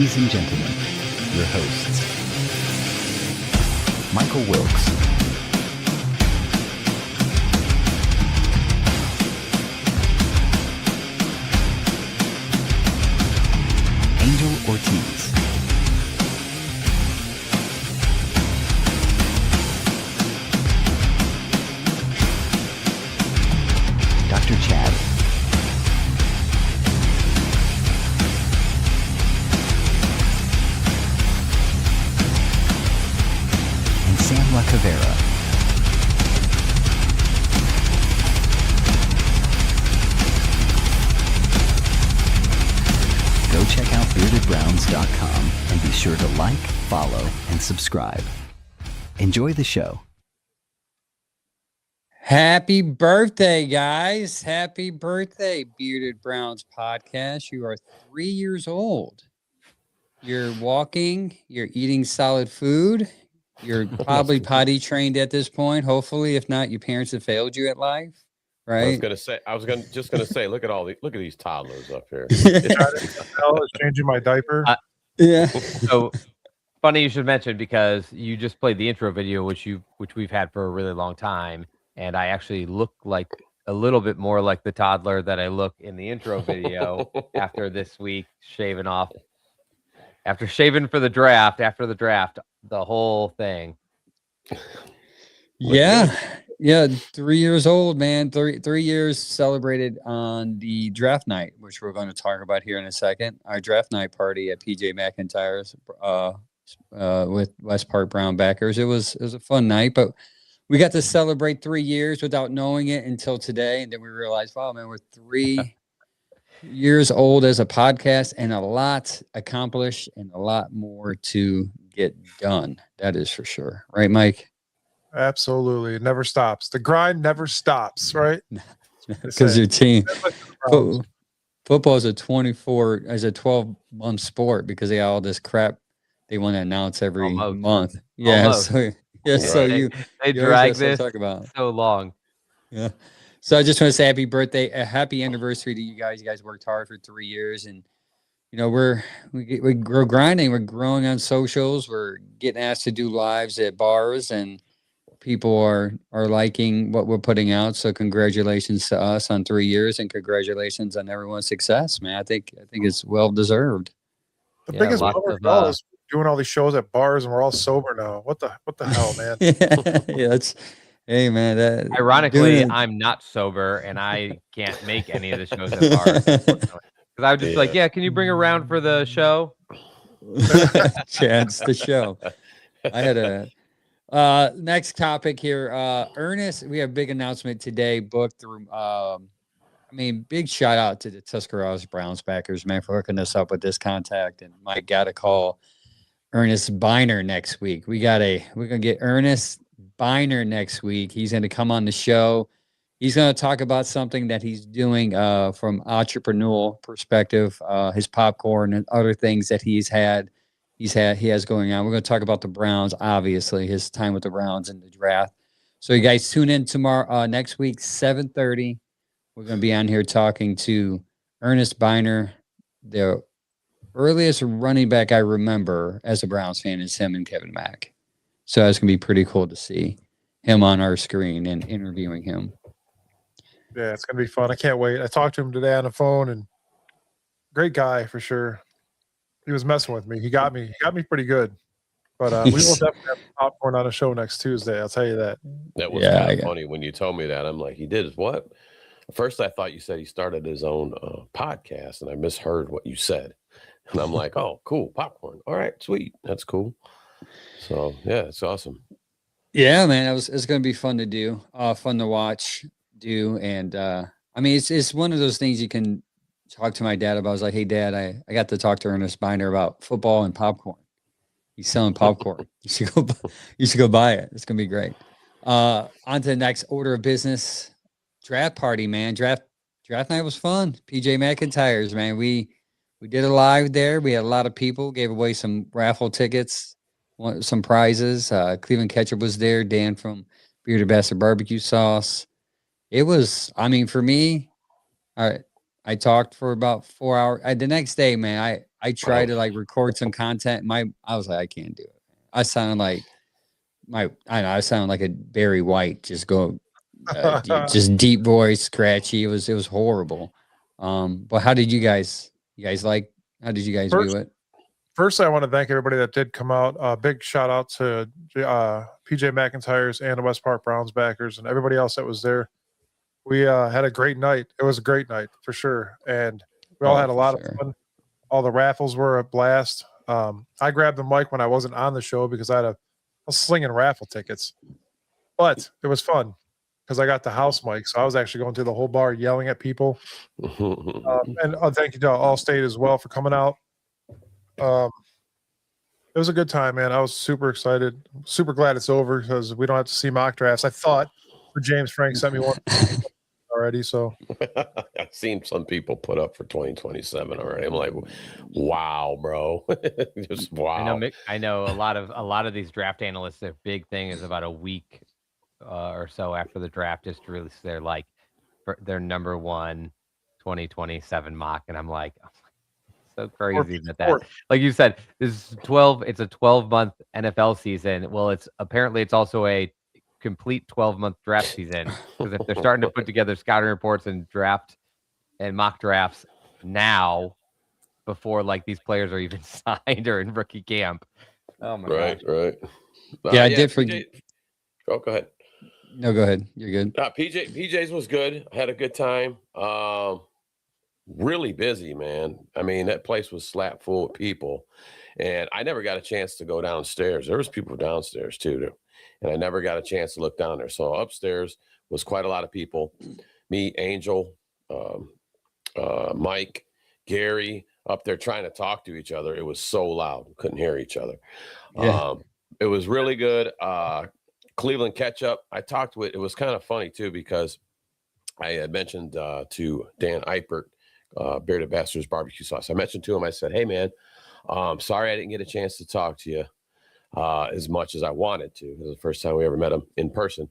Ladies and gentlemen, your hosts, Michael Wilkes, Angel Ortiz, Dr. Chad, and Sam La Cavera. Go check out beardedbrowns.com and be sure to like, follow, and subscribe. Enjoy the show. Happy birthday, guys. Happy birthday, Bearded Browns podcast. You are 3 years old. You're walking, you're eating solid food. You're probably potty trained at this point. Hopefully, if not, your parents have failed you at life, right? I was just gonna say, look at these toddlers up here. It's changing my diaper. Yeah. So funny you should mention, because you just played the intro video, which we've had for a really long time, and I actually look like a little bit more like the toddler that I look in the intro video after this week shaving off. After shaving for the draft, the whole thing. Yeah. 3 years old, man. 3 years celebrated on the draft night, which we're going to talk about here in a second. Our draft night party at PJ McIntyre's with West Park Brown backers. It was a fun night, but we got to celebrate 3 years without knowing it until today. And then we realized, wow, man, we're 3 years old as a podcast, and a lot accomplished and a lot more to get done. That is for sure. Right, Mike? Absolutely. It never stops. The grind never stops, right? Because your team football is a 12-month sport, because they got all this crap they want to announce every month. Yeah. Almost. So they drag this talk about so long. Yeah. So I just want to say happy birthday, a happy anniversary to you guys. You guys worked hard for 3 years, and we're grinding. We're growing on socials. We're getting asked to do lives at bars, and people are liking what we're putting out. So congratulations to us on 3 years, and congratulations on everyone's success, man. I think it's well deserved. The biggest bummer is doing all these shows at bars, and we're all sober now. What the hell, man? Hey, man. Ironically, I'm not sober, and I can't make any of the shows at bars. Because I was just like, can you bring a round for the show? Chance the show. I had a next topic here. Ernest, we have a big announcement today, booked through big shout out to the Tuscarawas Browns backers, man, for hooking us up with this contact. And Mike got to call Ernest Biner next week. We're gonna get Ernest Biner next week. He's going to come on the show. He's going to talk about something that he's doing from entrepreneurial perspective, his popcorn and other things that he has going on. We're going to talk about the Browns, obviously, his time with the Browns and the draft. So you guys tune in tomorrow, next week, 7:30. We're going to be on here talking to Ernest Biner. The earliest running back I remember as a Browns fan is him and Kevin Mack. So it's going to be pretty cool to see him on our screen and interviewing him. Yeah, it's going to be fun. I can't wait. I talked to him today on the phone, and great guy for sure. He was messing with me. He got me pretty good. But we will definitely have popcorn on a show next Tuesday. I'll tell you that. That was kind of funny when you told me that. I'm like, he did his what? At first, I thought you said he started his own podcast, and I misheard what you said. And I'm like, oh, cool, popcorn. All right, sweet. That's cool. So yeah, it's awesome. Yeah, man, it's going to be fun to do, fun to watch, and it's one of those things you can talk to my dad about. I was like, hey, Dad, I got to talk to Ernest Biner about football and popcorn. He's selling popcorn. You should go buy it. It's going to be great. On to the next order of business. Draft party, man. Draft night was fun. PJ McIntyre's, man. We did a live there. We had a lot of people. Gave away some raffle tickets, some prizes. Cleveland Ketchup was there. Dan from Bearded Bastard Barbecue Sauce. It was, for me, I talked for about 4 hours. The next day, man, I tried to like record some content. I was like, I can't do it. I sound like I sound like a Barry White, just just deep voice, scratchy. It was horrible. But how did you guys how did you guys view it? First, I want to thank everybody that did come out. Big shout out to PJ McIntyre's and the West Park Browns backers and everybody else that was there. We had a great night. It was a great night for sure. And we all had a lot of fun. All the raffles were a blast. I grabbed the mic when I wasn't on the show because I was slinging raffle tickets. But it was fun because I got the house mic. So I was actually going through the whole bar yelling at people. And thank you to Allstate as well for coming out. It was a good time, man. I was super excited, super glad it's over because we don't have to see mock drafts. I thought for James Frank sent me one already. So I've seen some people put up for 2027 already. I'm like, wow, bro. Just wow. I know a lot of these draft analysts, their big thing is about a week or so after the draft just to release their number one 2027 mock. And I'm like, so crazy that like you said, it's a 12-month NFL season. Well, it's also a complete 12-month draft season because if they're starting to put together scouting reports and draft and mock drafts now before like these players are even signed or in rookie camp. Oh my god. Right. Yeah, I did forget. Oh, go ahead. No, go ahead. You're good. PJ's was good. I had a good time. Really busy, man. I mean, that place was slap full of people, and I never got a chance to go downstairs. There was people downstairs too, and I never got a chance to look down there. So upstairs was quite a lot of people. Me, Angel, Mike, Gary, up there trying to talk to each other. It was so loud, we couldn't hear each other. Yeah. It was really good. Cleveland ketchup. I talked with. It was kind of funny too because I had mentioned to Dan Eipert. Bearded Bastards barbecue sauce. I mentioned to him, I said, hey man, sorry I didn't get a chance to talk to you as much as I wanted to. It was the first time we ever met him in person.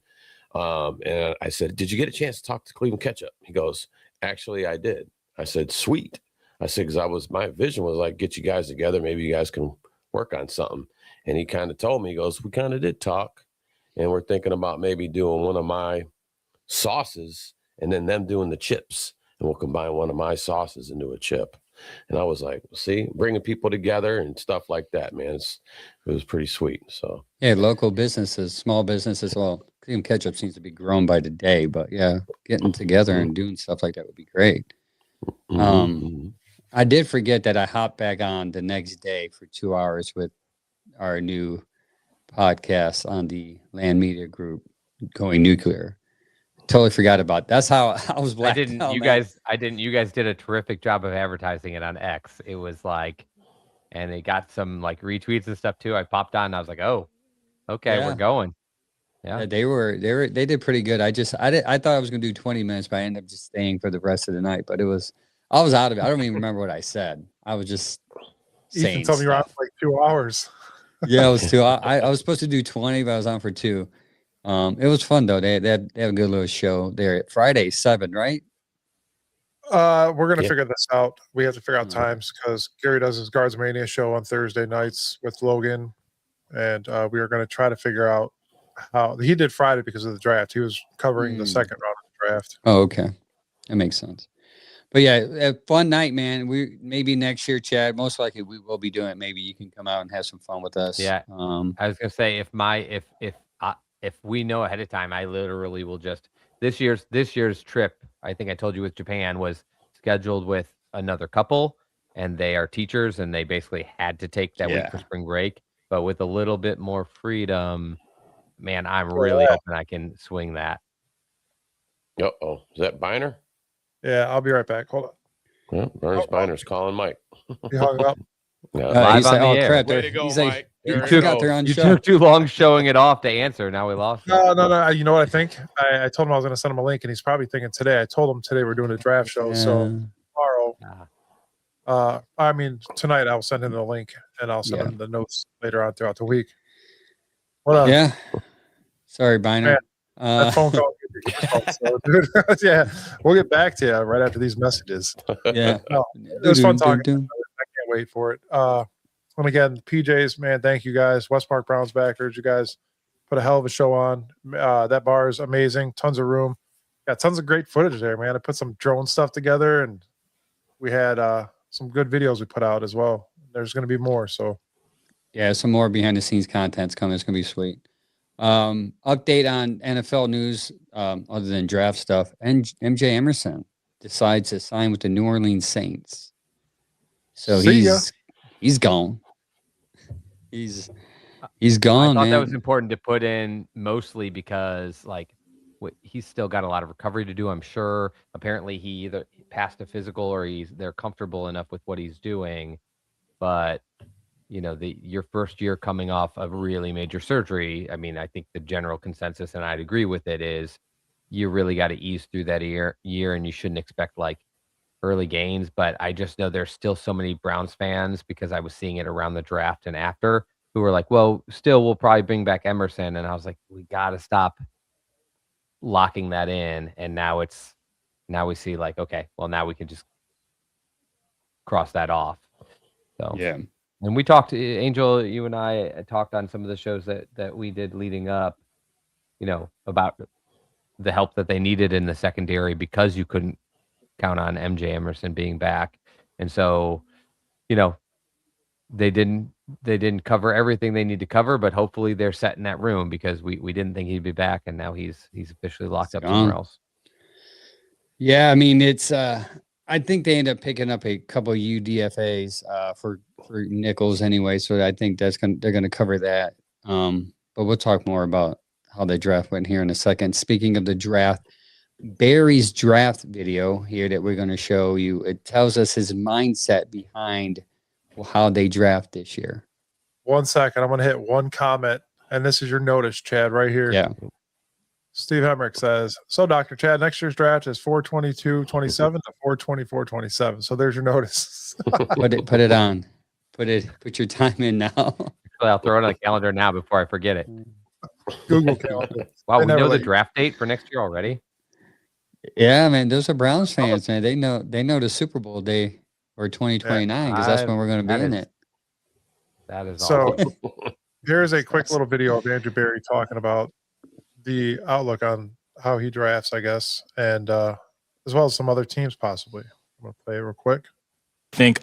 And I said, did you get a chance to talk to Cleveland Ketchup? He goes, actually I did. I said, sweet. I said, because my vision was like, get you guys together, maybe you guys can work on something. And he kind of told me, he goes, we kind of did talk, and we're thinking about maybe doing one of my sauces and then them doing the chips. And we'll combine one of my sauces into a chip. And I was like, see, bringing people together and stuff like that, man. It was pretty sweet. So yeah, local businesses, small businesses. Well, Cleveland Ketchup seems to be grown by the day, but yeah, getting together and doing stuff like that would be great. I did forget that I hopped back on the next day for 2 hours with our new podcast on the Land Media Group, Going Nuclear. Totally forgot about. That's how I was blacked out. You guys did a terrific job of advertising it on X. It was like, and it got some like retweets and stuff too. I popped on and I was like, oh, okay, we're going. Yeah, they did pretty good. I thought I was gonna do 20 minutes, but I ended up just staying for the rest of the night. But I was out of it. I don't even remember what I said. I was just saying. Ethan told me you were on for like 2 hours. Yeah, it was 2 hours. I was supposed to do 20, but I was on for 2. It was fun though. They have a good little show there. Friday 7, right? We're gonna figure this out. We have to figure out times because Gary does his Guards Mania show on Thursday nights with Logan, and we are gonna try to figure out how he did Friday because of the draft. He was covering the second round of the draft. Oh, okay, that makes sense. But yeah, a fun night, man. We maybe next year, Chad. Most likely we will be doing it. Maybe you can come out and have some fun with us. Yeah. I was gonna say if we know ahead of time, I literally will just this year's trip. I think I told you with Japan was scheduled with another couple, and they are teachers, and they basically had to take that week for spring break. But with a little bit more freedom, man, I'm really hoping I can swing that. Uh-oh. Is that Biner? Yeah, I'll be right back. Hold on. Well, Ernest Biner's calling Mike. He hung up. Live on the air. Way to go, Mike. You took too long showing it off to answer. Now we lost. No. You know what I think? I told him I was going to send him a link, and he's probably thinking today. I told him today we're doing a draft show, so tomorrow. I mean tonight I'll send him the link, and I'll send him the notes later on throughout the week. What up? Yeah. Sorry, Biner. That phone call. So, dude, yeah, we'll get back to you right after these messages. Yeah, no, it was fun talking. I can't can't wait for it. And again, PJs, man, thank you guys. West Park Browns backers, you guys put a hell of a show on. That bar is amazing. Tons of room. Got tons of great footage there, man. I put some drone stuff together, and we had some good videos we put out as well. There's going to be more. So, yeah, some more behind the scenes content's coming. It's going to be sweet. Update on NFL news, other than draft stuff. And MJ Emerson decides to sign with the New Orleans Saints. So he's gone. He's gone. I thought man. that was important to put in, mostly because he's still got a lot of recovery to do, I'm sure. Apparently he either passed a physical or they're comfortable enough with what he's doing. But your first year coming off of really major surgery, I mean, I think the general consensus, and I'd agree with it, is you really got to ease through that year, and you shouldn't expect early gains. But I just know there's still so many Browns fans, because I was seeing it around the draft and after, who were like, well, still, we'll probably bring back Emerson. And I was like, we got to stop locking that in. And now we see okay, well, now we can just cross that off. So, yeah. And we talked, Angel, you and I talked on some of the shows that we did leading up, about the help that they needed in the secondary, because you couldn't count on MJ Emerson being back. And so, they didn't cover everything they need to cover, but hopefully they're set in that room, because we didn't think he'd be back, and now he's officially locked up somewhere else. Yeah, I mean, it's I think they end up picking up a couple of UDFAs for nickels anyway, so I think they're going to cover that. But we'll talk more about how the draft went here in a second. Speaking of the draft, Barry's draft video here that we're going to show you, it tells us his mindset behind how they draft this year. 1 second, I'm going to hit one comment, and this is your notice, Chad, right here. Yeah. Steve Hemrick says, so Dr. Chad, next year's draft is 422-27 to 424-27. So there's your notice. Put it on. Put your time in now. Actually, I'll throw it on the calendar now before I forget it. Google Calendar. Wow, we know the draft date for next year already? Yeah, man, those are Browns fans, man. They know the Super Bowl day or 2029, because that's when we're going to be in it. That is so. awesome. Here's a quick little video of Andrew Berry talking about the outlook on how he drafts, I guess, and as well as some other teams possibly. I'm going to play it real quick. I think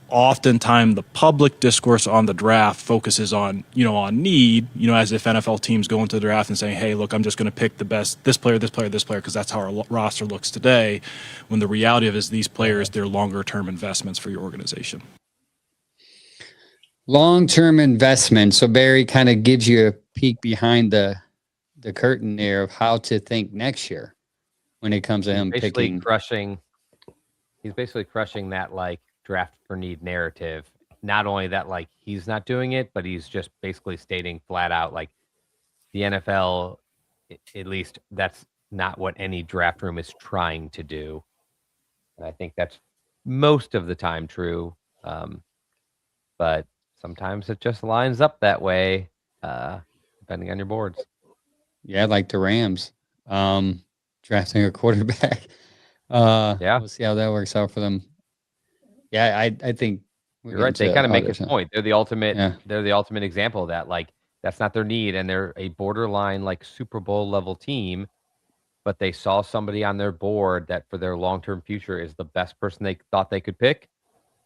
oftentimes the public discourse on the draft focuses on, on need, as if NFL teams go into the draft and saying, hey, look, I'm just going to pick the best, this player, because that's how our roster looks today, when the reality of it is these players, they're longer term investments for your organization. Long-term investment. So Barry kind of gives you a peek behind the curtain there of how to think next year when it comes to him picking. He's basically crushing that draft for need narrative. Not only that, he's not doing it, but he's just basically stating flat out, the NFL, at least that's not what any draft room is trying to do. And I think that's most of the time true. But sometimes it just lines up that way, depending on your boards. Yeah, like the Rams, drafting a quarterback. We'll see how that works out for them. Yeah, I think you're right. They kind of make his point. They're the ultimate. Yeah. They're the ultimate example of that. That's not their need, and they're a borderline Super Bowl level team. But they saw somebody on their board that for their long-term future is the best person they thought they could pick,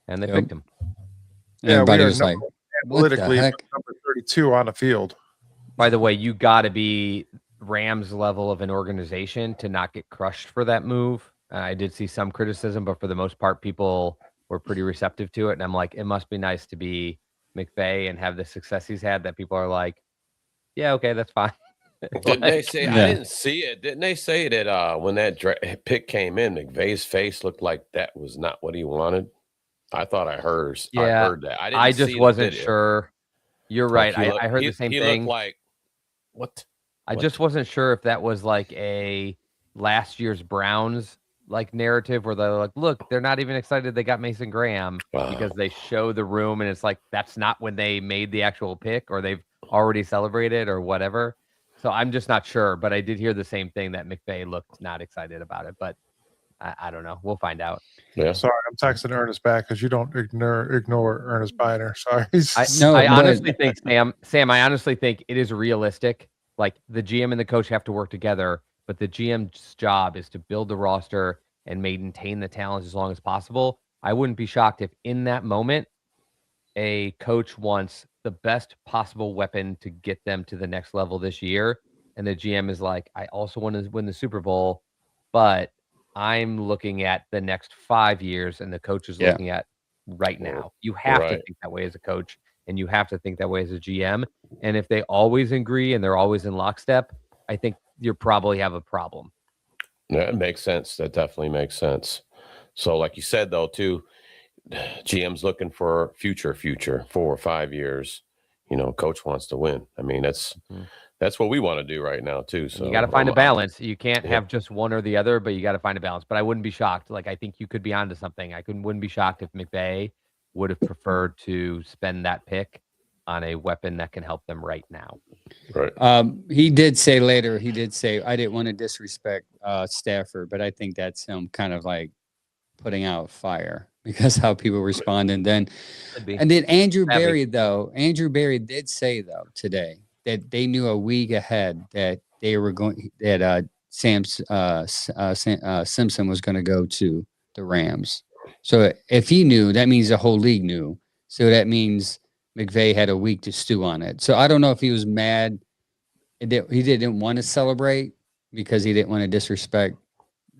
and they picked him. Yeah, everybody was like, politically number 32 on the field. By the way, you got to be Rams level of an organization to not get crushed for that move. I did see some criticism, but for the most part, people were pretty receptive to it. And I'm like, it must be nice to be McVay and have the success he's had that people are like, yeah, okay, that's fine. Didn't they say, I didn't see it. Didn't they say that when that pick came in, McVay's face looked like that was not what he wanted? I thought I heard that. I just wasn't sure. You're right. I heard the same thing. He looked like, what? I just wasn't sure if that was a last year's Browns narrative where they're like, look, they're not even excited they got Mason Graham because they show the room and it's that's not when they made the actual pick, or they've already celebrated or whatever. So I'm just not sure, but I did hear the same thing that McVay looked not excited about it. But I don't know. We'll find out. Yeah. Sorry, I'm texting Ernest back because you don't ignore Ernest Biner. Sorry. I honestly think, Sam, I honestly think it is realistic. Like the GM and the coach have to work together, but the GM's job is to build the roster and maintain the talent as long as possible. I wouldn't be shocked if in that moment, a coach wants the best possible weapon to get them to the next level this year. And the GM is like, I also want to win the Super Bowl, but I'm looking at the next 5 years, and the coach is looking at right now. You have to think that way as a coach, and you have to think that way as a GM. And if they always agree and they're always in lockstep, I think you probably have a problem. Yeah, it makes sense. That definitely makes sense. So like you said, though, too, GM's looking for future 4 or 5 years. Coach wants to win. I mean, that's what we want to do right now, too. So you got to find a balance. You can't have just one or the other, but you got to find a balance. But I wouldn't be shocked. Like, I think you could be onto something. Wouldn't be shocked if McVay would have preferred to spend that pick on a weapon that can help them right now. Right. He did say later, I didn't want to disrespect Stafford, but I think that's him kind of like putting out fire because how people respond. And then Andrew Berry did say though today that they knew a week ahead that they were going that Simpson was going to go to the Rams. So if he knew, that means the whole league knew. So that means McVay had a week to stew on it. So I don't know if he was mad. He didn't want to celebrate because he didn't want to disrespect.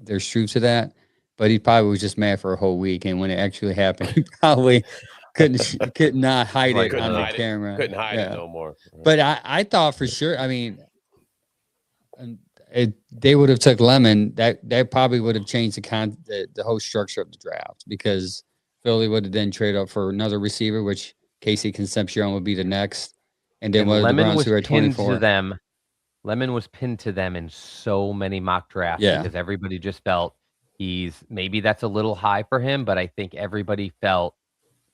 There's truth to that. But he probably was just mad for a whole week. And when it actually happened, he probably could not hide it on the camera. Couldn't hide it no more. But I thought for sure, I mean, they would have took Lemon. That probably would have changed the whole structure of the draft because Philly would have then traded up for another receiver, which Casey Concepcion would be the next. And then one of the Browns who are 24. Lemon was pinned to them in so many mock drafts because everybody just felt maybe that's a little high for him, but I think everybody felt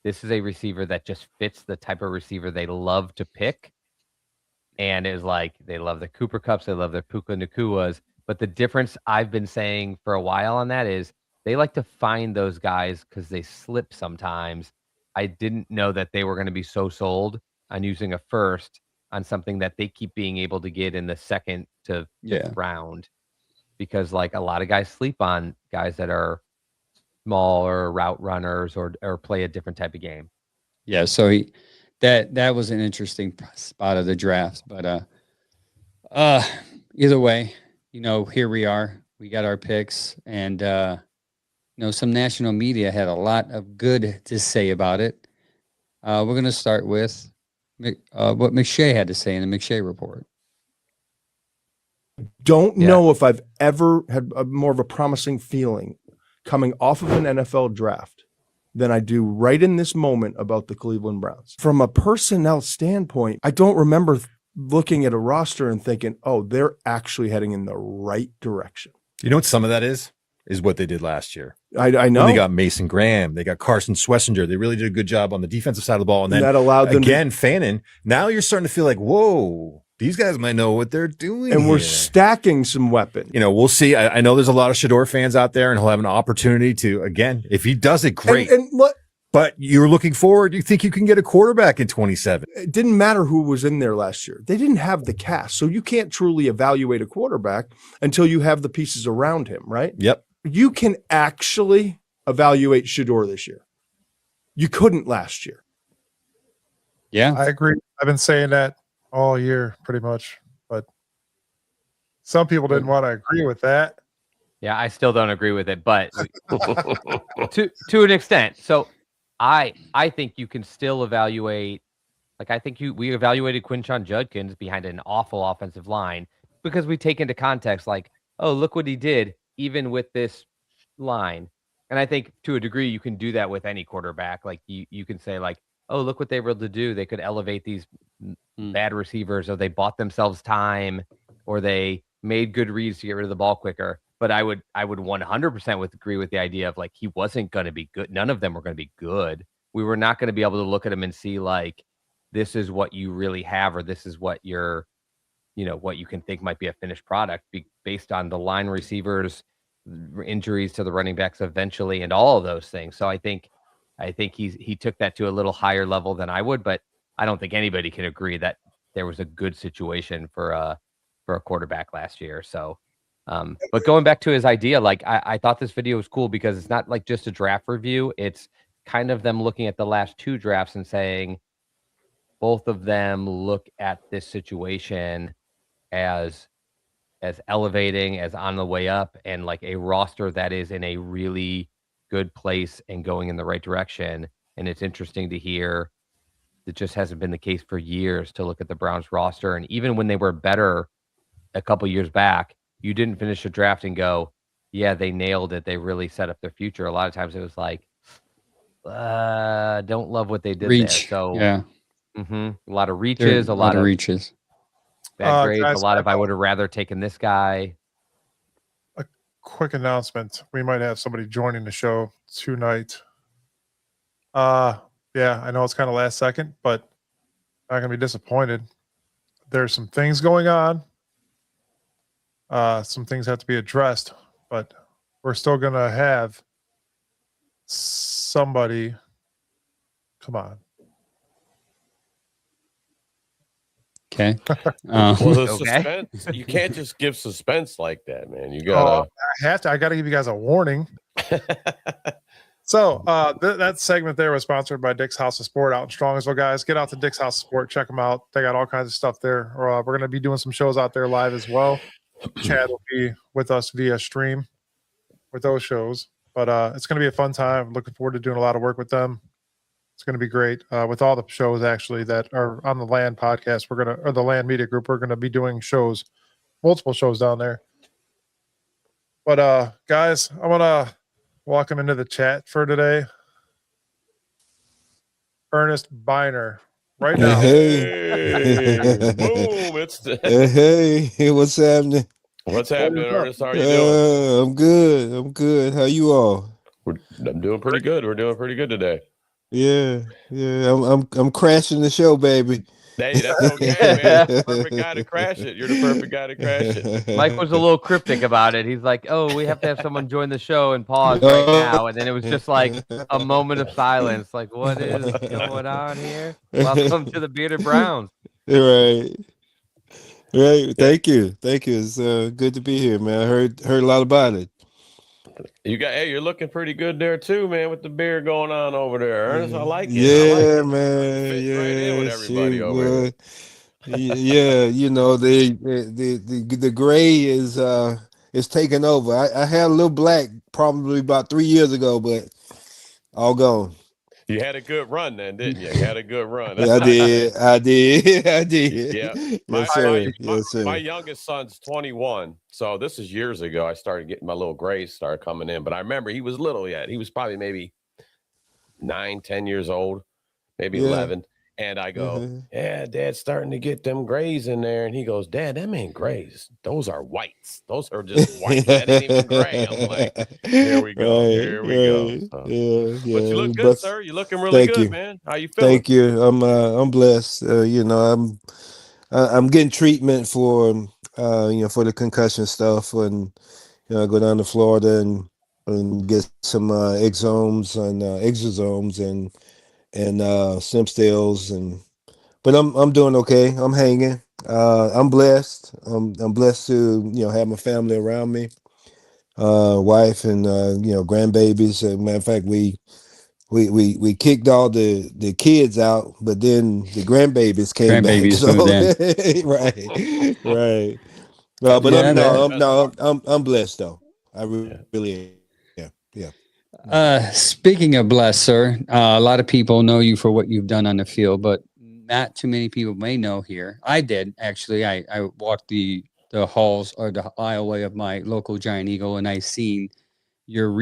this is a receiver that just fits the type of receiver they love to pick. And it was like they love the Cooper Kupps, they love their Puka Nakuas. But the difference I've been saying for a while on that is they like to find those guys because they slip sometimes. I didn't know that they were going to be so sold on using a first on something that they keep being able to get in the second to fifth round. Because like a lot of guys sleep on guys that are small or route runners or play a different type of game. Yeah, so that was an interesting spot of the draft. But either way, here we are. We got our picks, and some national media had a lot of good to say about it. We're going to start with what McShay had to say in the McShay report. Don't know if I've ever had more of a promising feeling coming off of an NFL draft than I do right in this moment about the Cleveland Browns. From a personnel standpoint, I don't remember looking at a roster and thinking, oh, they're actually heading in the right direction. You know what some of that is what they did last year. I know. When they got Mason Graham. They got Carson Schlesinger. They really did a good job on the defensive side of the ball. And then that allowed them Fannin. Now you're starting to feel like, whoa, these guys might know what they're doing. And we're stacking some weapons. We'll see. I know there's a lot of Shador fans out there, and he'll have an opportunity to, again, if he does it, great. But you're looking forward. You think you can get a quarterback in 27. It didn't matter who was in there last year. They didn't have the cast. So you can't truly evaluate a quarterback until you have the pieces around him, right? Yep. You can actually evaluate Shador this year. You couldn't last year. Yeah. I agree. I've been saying that all year pretty much, but some people didn't want to agree with that. Yeah, I still don't agree with it, but to an extent. So I think you can still evaluate. Like I think we evaluated Quinshon Judkins behind an awful offensive line because we take into context like, oh, look what he did even with this line. And I think to a degree you can do that with any quarterback. Like you can say like, oh, look what they were able to do. They could elevate these bad receivers, or they bought themselves time, or they made good reads to get rid of the ball quicker. But I would 100% agree with the idea of like he wasn't going to be good. None of them were going to be good. We were not going to be able to look at him and see like this is what you really have, or this is what you're, what you can think might be a finished product based on the line receivers, injuries to the running backs eventually, and all of those things. So I think he took that to a little higher level than I would, but I don't think anybody can agree that there was a good situation for a quarterback last year. So, but going back to his idea, like I thought this video was cool because it's not like just a draft review. It's kind of them looking at the last 2 drafts and saying both of them look at this situation as elevating, as on the way up, and like a roster that is in a really good place and going in the right direction. And it's interesting to hear that just hasn't been the case for years to look at the Browns roster. And even when they were better a couple years back, you didn't finish a draft and go, yeah, they nailed it. They really set up their future. A lot of times it was like, don't love what they did there. So yeah, a lot of reaches, a lot of reaches. Bad grades, guys, a lot of I would have rather taken this guy. A quick announcement. We might have somebody joining the show tonight. Yeah, I know it's kind of last second, but not going to be disappointed. There's some things going on. Some things have to be addressed, but we're still going to have somebody. Come on. Okay. Well, the Okay. suspense, you can't just give suspense like that, man. You gotta. I got to give you guys a warning. So that segment there was sponsored by Dick's House of Sport out in Strongsville, guys. Get out to Dick's House of Sport. Check them out. They got all kinds of stuff there. We're going to be doing some shows out there live as well. Chad will be with us via stream with those shows. But it's going to be a fun time. Looking forward to doing a lot of work with them. It's going to be great. With all the shows, actually, that are on the Land podcast, or the Land Media Group, we're going to be doing shows, multiple shows down there. But, guys, I want to welcome into the chat for today Ernest Biner right now. Hey, boom! It's Hey, what's happening? What's happening, Ernest? How are you doing? I'm good. How you all? I'm doing pretty good. We're doing pretty good today. Yeah. I'm crashing the show, baby. Hey, that's okay, man. You're the perfect guy to crash it. You're the perfect guy to crash it. Mike was a little cryptic about it. He's like, "Oh, we have to have someone join the show and pause right now." And then it was just like a moment of silence. Like, what is going on here? Welcome to the Bearded Browns. Right. Thank you. It's good to be here, man. I heard a lot about it. You're looking pretty good there too, man, with the beard going on over there, Ernest. I like it. Yeah, man. Fit Yeah, right in with everybody over here. Yeah, the gray is taking over. I had a little black probably about 3 years ago, but all gone. You had a good run then, didn't you? You had a good run. I did. Yeah. Yes, sir. My youngest son's 21. So this is years ago. I started getting my little grays started coming in. But I remember he was little yet. He was probably maybe 9, 10 years old, maybe 11. And I go, yeah, Dad's starting to get them grays in there. And he goes, Dad, them ain't grays. Those are whites. Those are just white. That ain't even gray. I'm like, here we go. Here we go. So, Yeah. But you look good, sir. You're looking really good, man. How you feeling? Thank you. I'm blessed. I'm getting treatment for for the concussion stuff, and I go down to Florida and get some exosomes and stem cells, but I'm doing okay. I'm hanging. I'm blessed. I'm blessed to have my family around me, wife and grandbabies. Matter of fact, we kicked all the kids out, but then the grandbabies came back. Right. But I'm blessed though. I really am. Yeah. Speaking of blessed, sir, a lot of people know you for what you've done on the field, but not too many people may know here. I did actually. I walked the halls or the aisleway of my local Giant Eagle, and I seen your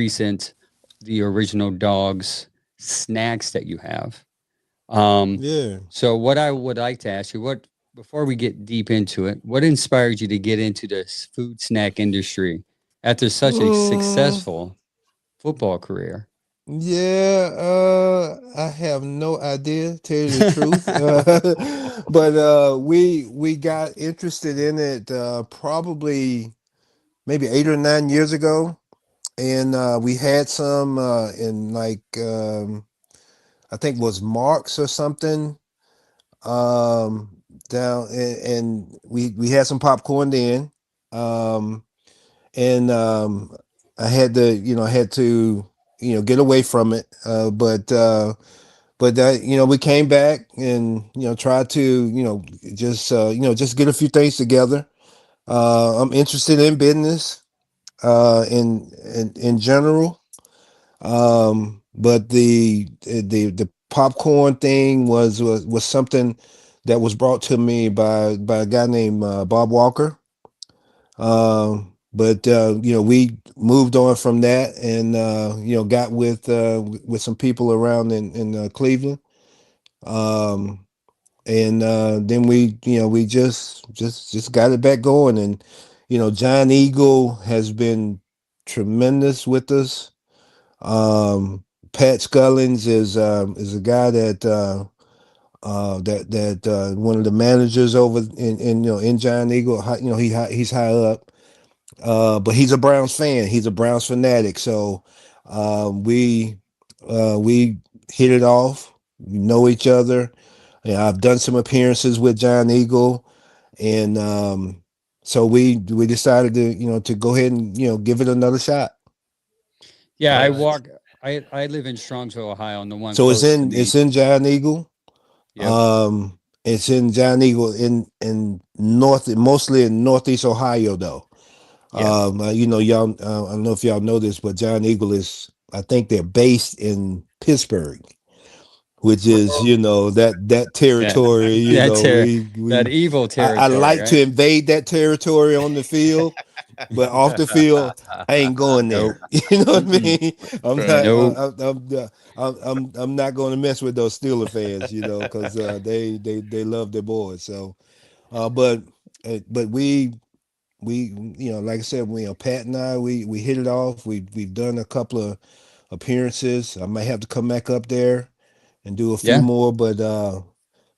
the original Dogs snacks that you have. So what I would like to ask you, before we get deep into it, what inspired you to get into this food snack industry after such a successful football career? Yeah, I have no idea, to tell you the truth. But we got interested in it probably maybe 8 or 9 years ago. and we had some in like I think it was Marks or something. Down and we had some popcorn then. Um, and I had to get away from it. But we came back and tried to just get a few things together. I'm interested in business in general. But the popcorn thing was something that was brought to me by a guy named Bob Walker. But we moved on from that and got with some people around in Cleveland. And then we just got it back going. And John Eagle has been tremendous with us. Pat Scullins is a guy that one of the managers over in John Eagle. He's high up, but he's a Browns fan. He's a Browns fanatic. So we hit it off. We know each other. I've done some appearances with John Eagle, and so we decided to go ahead and give it another shot. Yeah, I live in Strongsville, Ohio, and the one. So it's in John Eagle. Yep. It's in John Eagle in mostly in Northeast Ohio though. Yeah. Y'all. I don't know if y'all know this, but John Eagle I think they're based in Pittsburgh, which is that territory. That evil territory. I like right? to invade that territory on the field. But off the field, I ain't going there. You know what I mean? I'm not going to mess with those Steeler fans, because they love their boys. So, but we like I said, Pat and I we hit it off. We've done a couple of appearances. I might have to come back up there and do a few more, but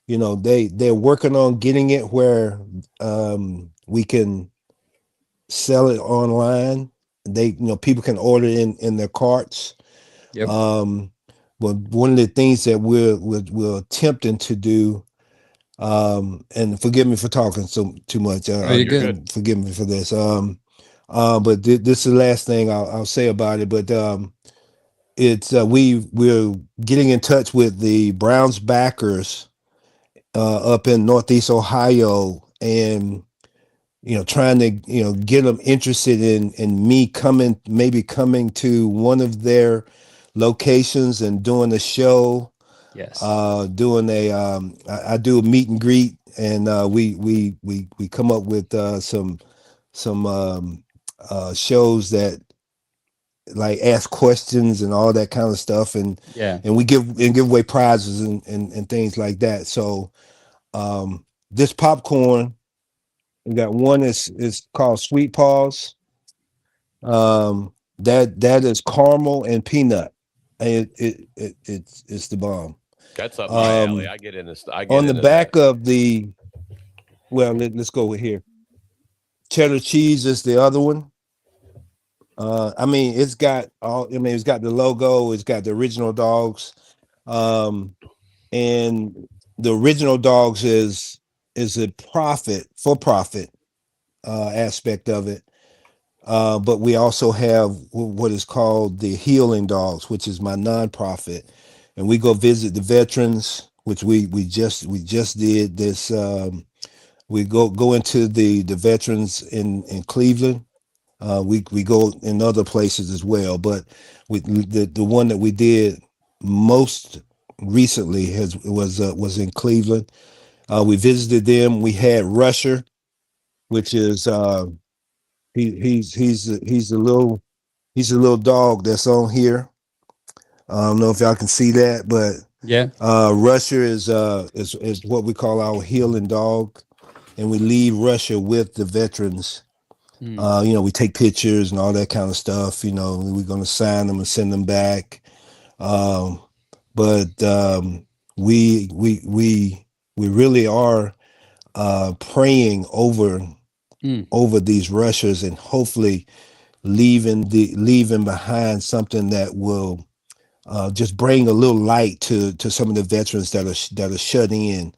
they're working on getting it where we can sell it online. People can order it in their carts. Yep. But one of the things that we're attempting to do, and forgive me for talking too much. You're good. Forgive me for this. But this is the last thing I'll say about it. But it's we're getting in touch with the Browns backers up in Northeast Ohio, and trying to get them interested in me coming to one of their locations and doing a show. Yes. Doing I do a meet and greet, and we come up with some shows that like ask questions and all that kind of stuff, and we give away prizes and things like that. So this popcorn, we got one is called Sweet Paws. That is caramel and peanut. And it's the bomb. That's up my alley. I get in this. On the back of the, let's go with here. Cheddar cheese is the other one. It's got the logo. It's got the original dogs, and the original dogs is a for-profit aspect of it. But we also have what is called the Healing Dogs, which is my nonprofit, and we go visit the veterans, which we just did this. We go into the veterans in Cleveland. We go in other places as well, but the one that we did most recently was in Cleveland. We visited them. We had Rusher, which is he's a little dog that's on here. I don't know if y'all can see that, but Rusher is what we call our healing dog, and we leave Rusher with the veterans. We take pictures and all that kind of stuff. We're going to sign them and send them back. But we really are praying over these rushers, and hopefully leaving behind something that will just bring a little light to some of the veterans that are shut in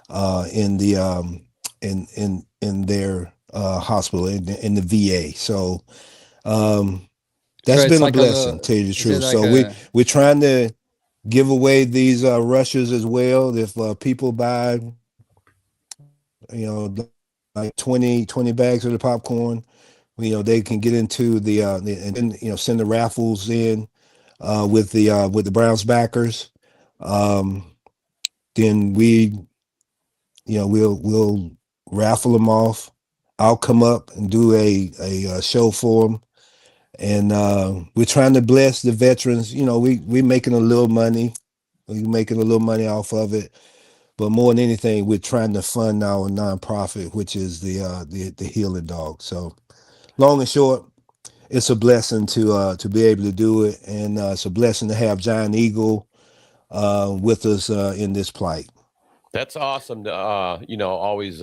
the in their hospital in the VA. So that's it's been a like blessing, tell you the is it truth. like So we're trying to give away these rushers as well. If people buy, like 20 bags of the popcorn, they can get into the and send the raffles in with the Browns backers. Then we'll raffle them off. I'll come up and do a show for them, and we're trying to bless the veterans. We're making a little money. We're making a little money off of it, but more than anything, we're trying to fund our nonprofit, which is the Healing Dog. So, long and short, it's a blessing to be able to do it, and it's a blessing to have Giant Eagle with us in this plight. That's awesome to always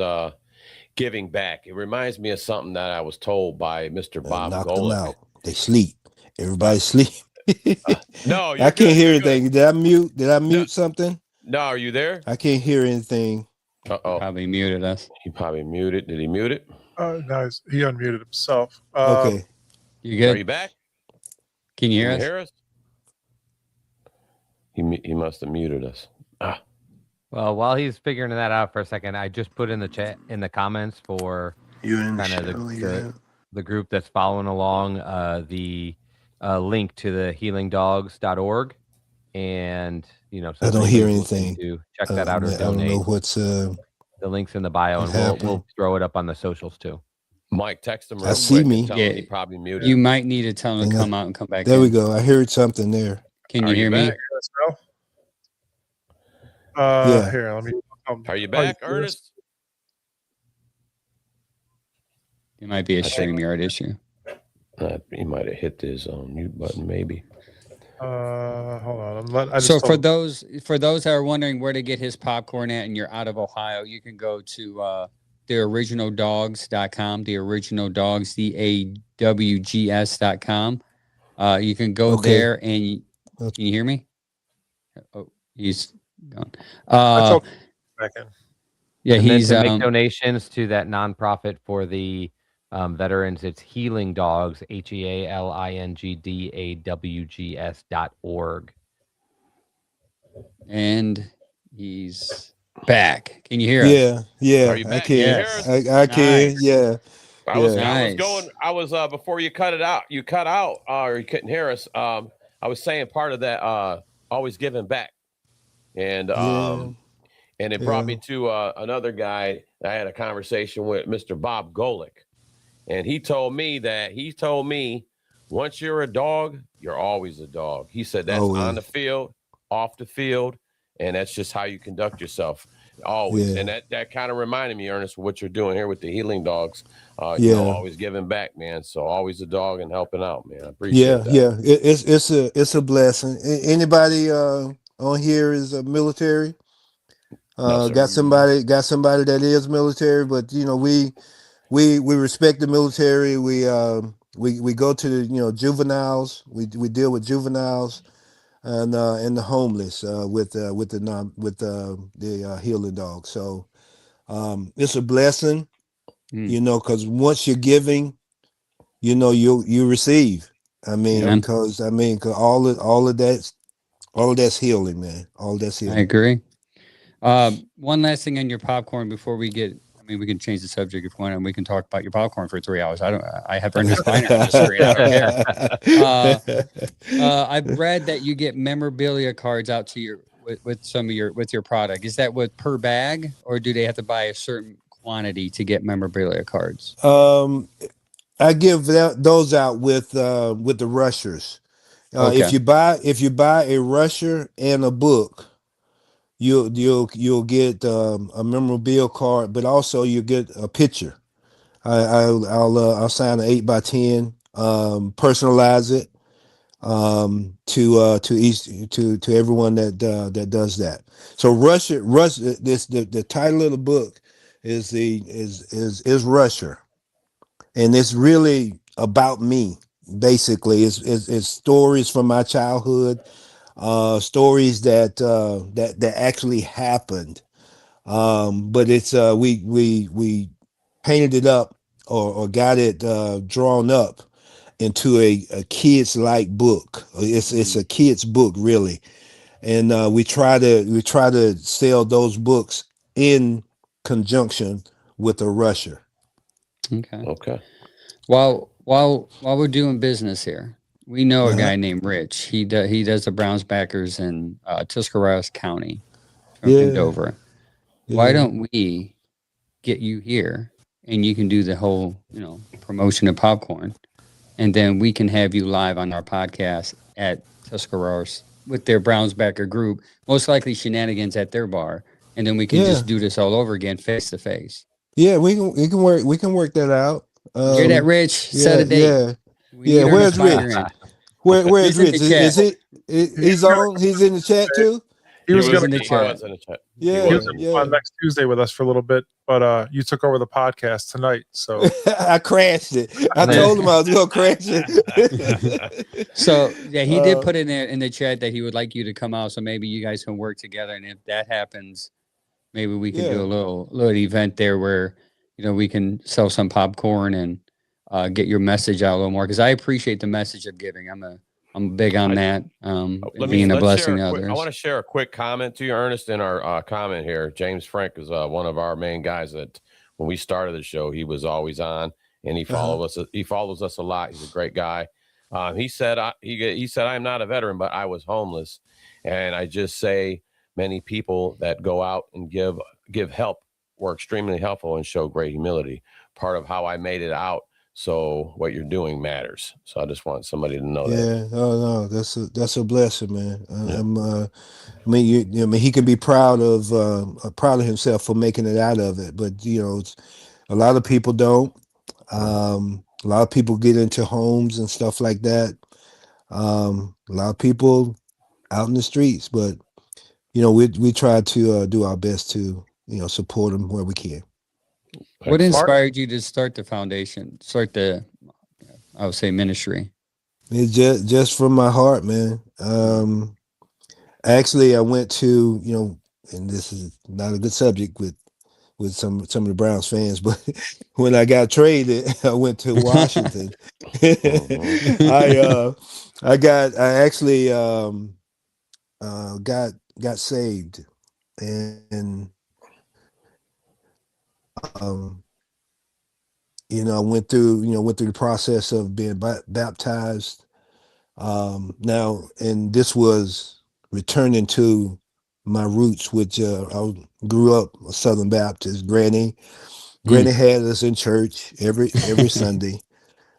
giving back. It reminds me of something that I was told by Mr. Bob Knock Golick. them out. They sleep. Everybody sleep. No, I can't hear anything. Did I mute something? No, are you there? I can't hear anything. Uh-oh. Probably muted us. He probably muted. Did he mute it? No, he unmuted himself. Okay. You good? Are you back? Can you hear Can us? you hear us? He must have muted us. Well, while he's figuring that out for a second, I just put in the chat in the comments for kind of the group that's following along the link to the healingdogs.org, and so I don't hear anything. to check that out or donate. I don't know what's the link's in the bio, and we'll throw it up on the socials too. Mike, text him. I see me. Tell him he probably muted. You might need to tell him to come out and come back. There we go. I heard something there. Can you hear me? Yeah. Here, let me. Are you back, Ernest? It might be a StreamYard issue. He might have hit his mute button, maybe. Hold on. So for those that are wondering where to get his popcorn at, and you're out of Ohio, you can go to theoriginaldogs.com, the original dogs, DAWGS.com. You can go there, and can you hear me? Oh, he's gone. Back in. Yeah, and he's to make donations to that nonprofit for the veterans. It's Healing Dogs, HEALINGDAWGS.org. And he's back. Can you hear us? Yeah, Are you back? I can. Yes. I can. Yeah. I was before you cut it out. You cut out, or you couldn't hear us. I was saying part of that always giving back, and it brought me to another guy. I had a conversation with Mr. Bob Golick, and he told me once you're a dog, you're always a dog. He said that's on the field, off the field, and that's just how you conduct yourself. Always. And that kind of reminded me, Ernest, what you're doing here with the Healing Dogs. Always giving back, man. So always a dog and helping out, man. I appreciate that. Yeah. It's a blessing. Anybody on here is a military? No, got somebody that is military, but we respect the military. We go to the juveniles. We deal with juveniles and the homeless with the Healing Dog. So it's a blessing, because once you're giving, you receive. Because all of that's healing, man. All that's healing. I agree. One last thing on your popcorn before we get. We can change the subject if you want, and we can talk about your popcorn for 3 hours. I have Ernest Biner on the screen. I don't care. I've read that you get memorabilia cards out to with your product. Is that per bag, or do they have to buy a certain quantity to get memorabilia cards? I give those out with the rushers. If you buy a rusher and a book, you'll get a memorabilia card, but also you get a picture. I'll sign an 8x10, personalize it to everyone that does that. So rusher. The title of the book is Rusher, and it's really about me. basically. It's stories from my childhood, stories that actually happened. But it's we painted it up or got it drawn up into a kids like book. It's a kids book really, and we try to sell those books in conjunction with a rusher. Okay. Okay. While we're doing business here, we know a Uh-huh. guy named Rich. He does the Browns backers in Tuscarawas County from Yeah, Dover. yeah. Why don't we get you here and you can do the whole, promotion of popcorn, and then we can have you live on our podcast at Tuscarawas with their Browns backer group, most likely shenanigans at their bar, and then we can Yeah. just do this all over again, face to face. Yeah, we can work that out. Hear that, Rich? Set a date. Yeah. We Yeah, need where's our Rich? grand. Where's He's in Rich? the chat. He's on? He's in the chat too? He was was going in the to chat. in the chat. Yeah, he was in- yeah. on next Tuesday with us for a little bit, but you took over the podcast tonight. So I crashed it. I told him I was gonna crash it. So yeah, he did Uh, put in there in the chat that he would like you to come out. So maybe you guys can work together, and if that happens, maybe we can Yeah. do a little event there where we can sell some popcorn and get your message out a little more. Because I appreciate the message of giving. I'm big on that. And being a blessing to others. I want to share a quick comment to you, Ernest, in our comment here. James Frank is one of our main guys that when we started the show, he was always on, and he follows us. He follows us a lot. He's a great guy. He said, he said, I'm not a veteran, but I was homeless, and I just say many people that go out and give help were extremely helpful and show great humility. Part of how I made it out. So what you're doing matters. So I just want somebody to know that. Yeah, no, that's a blessing, man. I mean, he can be proud of himself for making it out of it, but a lot of people don't. A lot of people get into homes and stuff like that. A lot of people out in the streets, but we try to do our best to support them where we can. What inspired you to start the foundation? Start the, I would say, ministry. It's just from my heart, man. Actually, I went to and this is not a good subject with some of the Browns fans, but when I got traded, I went to Washington. I actually got saved, and I went through the process of being baptized. Now, and this was returning to my roots, which I grew up a Southern Baptist. Granny had us in church every Sunday.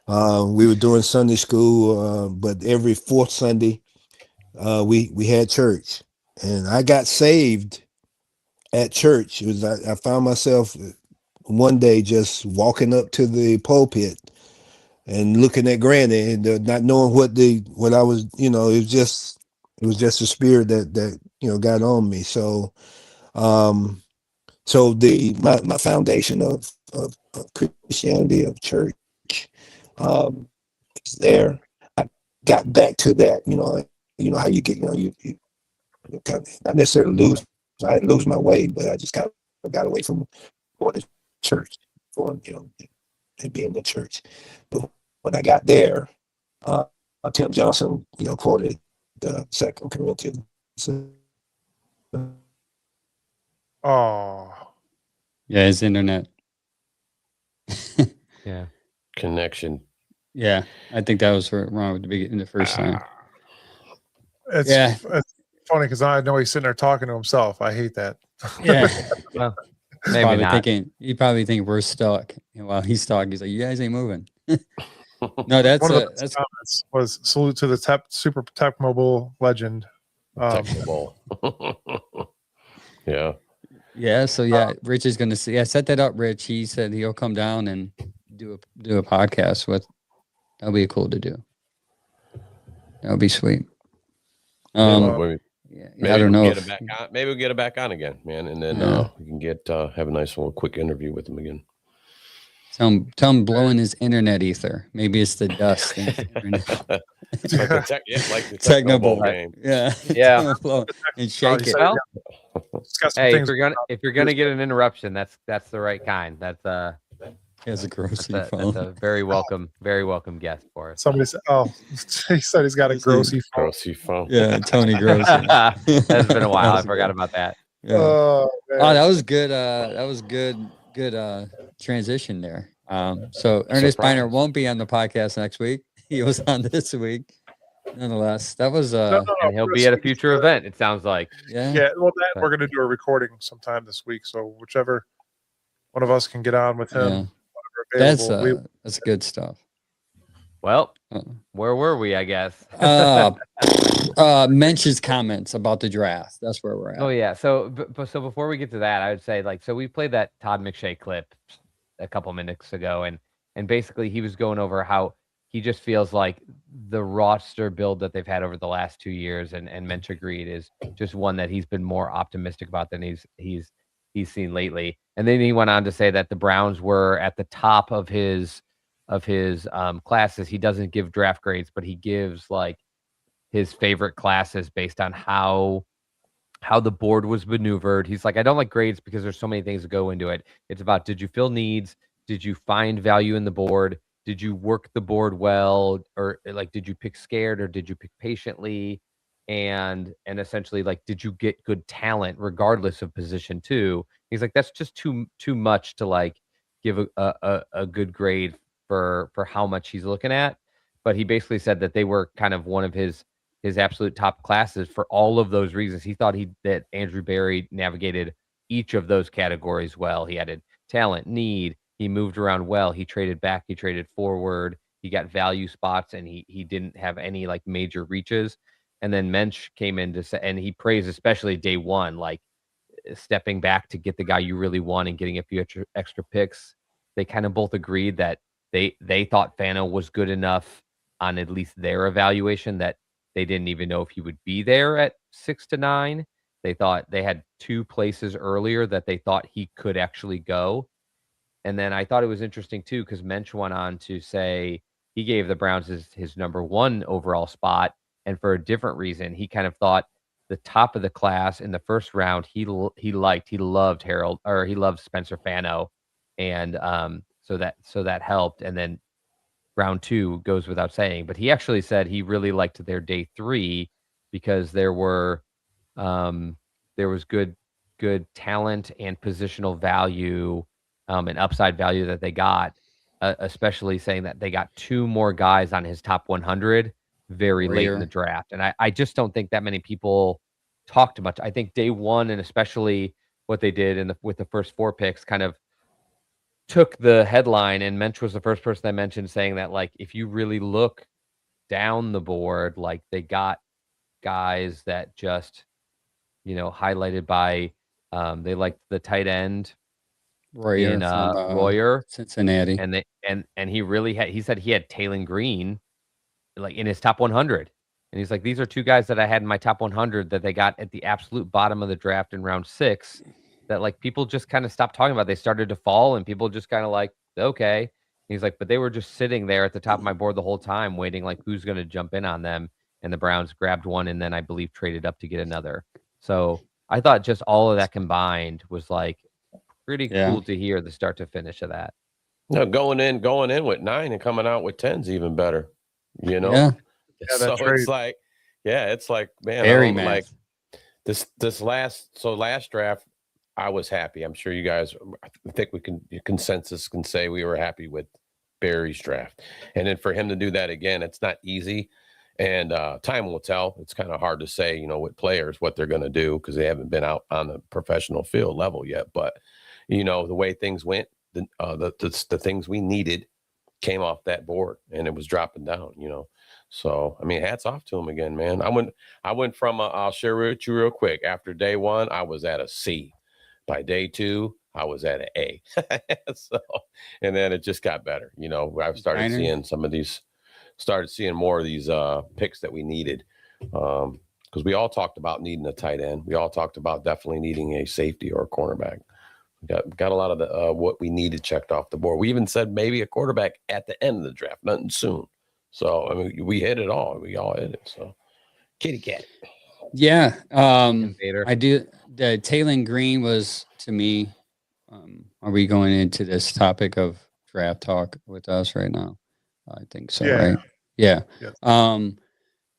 We were doing Sunday school, but every fourth Sunday, we had church, and I got saved at church. It was I found myself one day just walking up to the pulpit and looking at Granny and not knowing what I was. It was just the spirit that got on me. So my foundation of Christianity, of church, is there. I got back to that. How you get you kind of not necessarily lose. I didn't lose my way, but I just got away from going to church, and being in the church. But when I got there, Tim Johnson, quoted the 2 Corinthians. oh, Yeah, his internet. Yeah. Connection. Yeah, I think that was wrong with the first time. it's funny because I know he's sitting there talking to himself. I hate that. Yeah. Well, He's maybe probably not. thinking he probably think we're stuck. And while he's talking, he's like, "You guys ain't moving." No, that's One of the that's comments was salute to the super tech mobile legend. Technical. Yeah. yeah. So yeah, Rich is gonna see. Yeah, set that up, Rich. He said he'll come down and do a podcast with. That'll be cool to do. That'll be sweet. Maybe I don't know. Get it back on. Maybe we'll get it back on again, man, and then we can get have a nice little quick interview with him again. Tell him blowing his internet ether. Maybe it's the dust. In his internet. It's like the Techno Bowl Bowl. game. Yeah. Yeah. Blow and shake he it. said Well, he's got some hey, things. if you're gonna get an interruption, that's the right kind. That's He has a grocery that's phone. a very welcome guest for us. Somebody said, "Oh, he said he's got a grossy phone." Grossy phone. Yeah, Tony Gross. It's been a while. I forgot about that. Yeah. Oh, man. Oh, that was good. That was good transition there. So Ernest Surprise. Biner won't be on the podcast next week. He was on this week. Nonetheless, that was No, And he'll be at a future event, it sounds like. yeah. Yeah, well, we're going to do a recording sometime this week. So whichever one of us can get on with him, Yeah. whenever That's available, that's good stuff. Well, Uh, where were we, I guess? Mentions comments about the draft. That's where we're at. Oh yeah. So before we get to that, I would say so we played that Todd McShay clip a couple minutes ago, and basically he was going over how he just feels like the roster build that they've had over the last 2 years, and Mensch agreed, is just one that he's been more optimistic about than he's seen lately. And then he went on to say that the Browns were at the top of his classes. He doesn't give draft grades, but he gives like his favorite classes based on how the board was maneuvered. He's like, I don't like grades because there's so many things that go into it. It's about, did you fill needs? Did you find value in the board? Did you work the board well? Or like, did you pick scared or did you pick patiently? And essentially, like, did you get good talent regardless of position too? He's like, that's just too much to like give a good grade for how much he's looking at. But he basically said that they were kind of one of his absolute top classes for all of those reasons. He thought that Andrew Berry navigated each of those categories well. He added talent, need, he moved around well, he traded back, he traded forward, he got value spots, and he didn't have any like major reaches. And then Mensch came in to say, and he praised especially day one, like stepping back to get the guy you really want and getting a few extra picks. They kind of both agreed that they thought Fano was good enough on at least their evaluation that they didn't even know if he would be there at 6 to 9. They thought they had 2 places earlier that they thought he could actually go. And then I thought it was interesting too, because Mensch went on to say he gave the Browns his number 1 overall spot. And for a different reason, he kind of thought the top of the class in the first round, he loved Harold, or he loved Spencer Fano. And so that helped. And then round 2 goes without saying, but he actually said he really liked their day 3 because there was good talent and positional value and upside value that they got, especially saying that they got 2 more guys on his top 100 very late in the draft. And I just don't think that many people talked much. I think day 1, and especially what they did with the first 4 picks, kind of took the headline, and Mensch was the first person I mentioned, saying that like if you really look down the board, like they got guys that just, highlighted by they liked the tight end Royer, Cincinnati, and he said he had Taylon Green like in his top 100, and he's like, these are 2 guys that I had in my top 100 that they got at the absolute bottom of the draft in round 6. That like people just kind of stopped talking about. They started to fall, and people just kind of like, okay. He's like, but they were just sitting there at the top of my board the whole time, waiting like who's going to jump in on them. And the Browns grabbed one, and then I believe traded up to get another. So I thought just all of that combined was like pretty cool to hear the start to finish of that. No, going in with 9 and coming out with 10's even better. Yeah, so it's like, it's like, man, very like this last draft, I was happy. I'm sure you guys, I think consensus can say we were happy with Barry's draft. And then for him to do that again, it's not easy. And time will tell. It's kind of hard to say, with players, what they're going to do because they haven't been out on the professional field level yet. But, the way things went, the things we needed came off that board, and it was dropping down, So, I mean, hats off to him again, man. I went from, I'll share with you real quick. After day 1, I was at a C. By day 2, I was at an A. So, and then it just got better. I started seeing more of these picks that we needed. Because we all talked about needing a tight end. We all talked about definitely needing a safety or a cornerback. Got a lot of the what we needed checked off the board. We even said maybe a quarterback at the end of the draft, nothing soon. So I mean, we hit it all. We all hit it. So kitty cat. Yeah. Invader. I do. The Taylor Green was to me. Are we going into this topic of draft talk with us right now? I think so, Yeah. right? Yeah. Yes.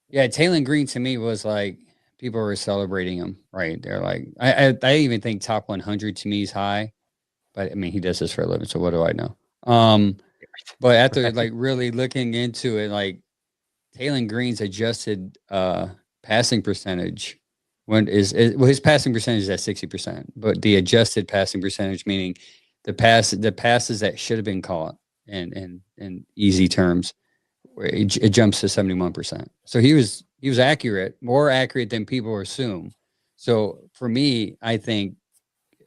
Yeah, Taylor Green to me was like people were celebrating him, right? They're like, I even think top 100 to me is high, but I mean he does this for a living, so what do I know? But after like really looking into it, like Taylor Green's adjusted passing percentage well, his passing percentage is at 60%, but the adjusted passing percentage, meaning the passes that should have been caught in easy terms, it jumps to 71%. So he was accurate, more accurate than people assume. So for me, I think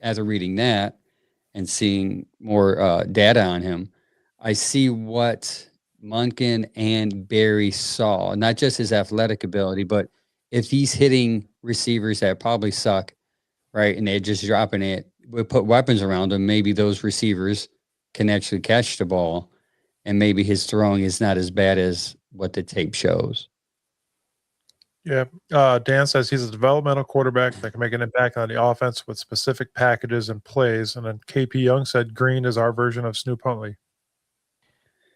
after reading that and seeing more data on him, I see what Munkin and Barry saw, not just his athletic ability, but if he's hitting receivers that probably suck, right, and they're just dropping it, we put weapons around him, maybe those receivers can actually catch the ball, and maybe his throwing is not as bad as what the tape shows. Yeah. Dan says he's a developmental quarterback that can make an impact on the offense with specific packages and plays. And then KP Young said Green is our version of Snoop Huntley.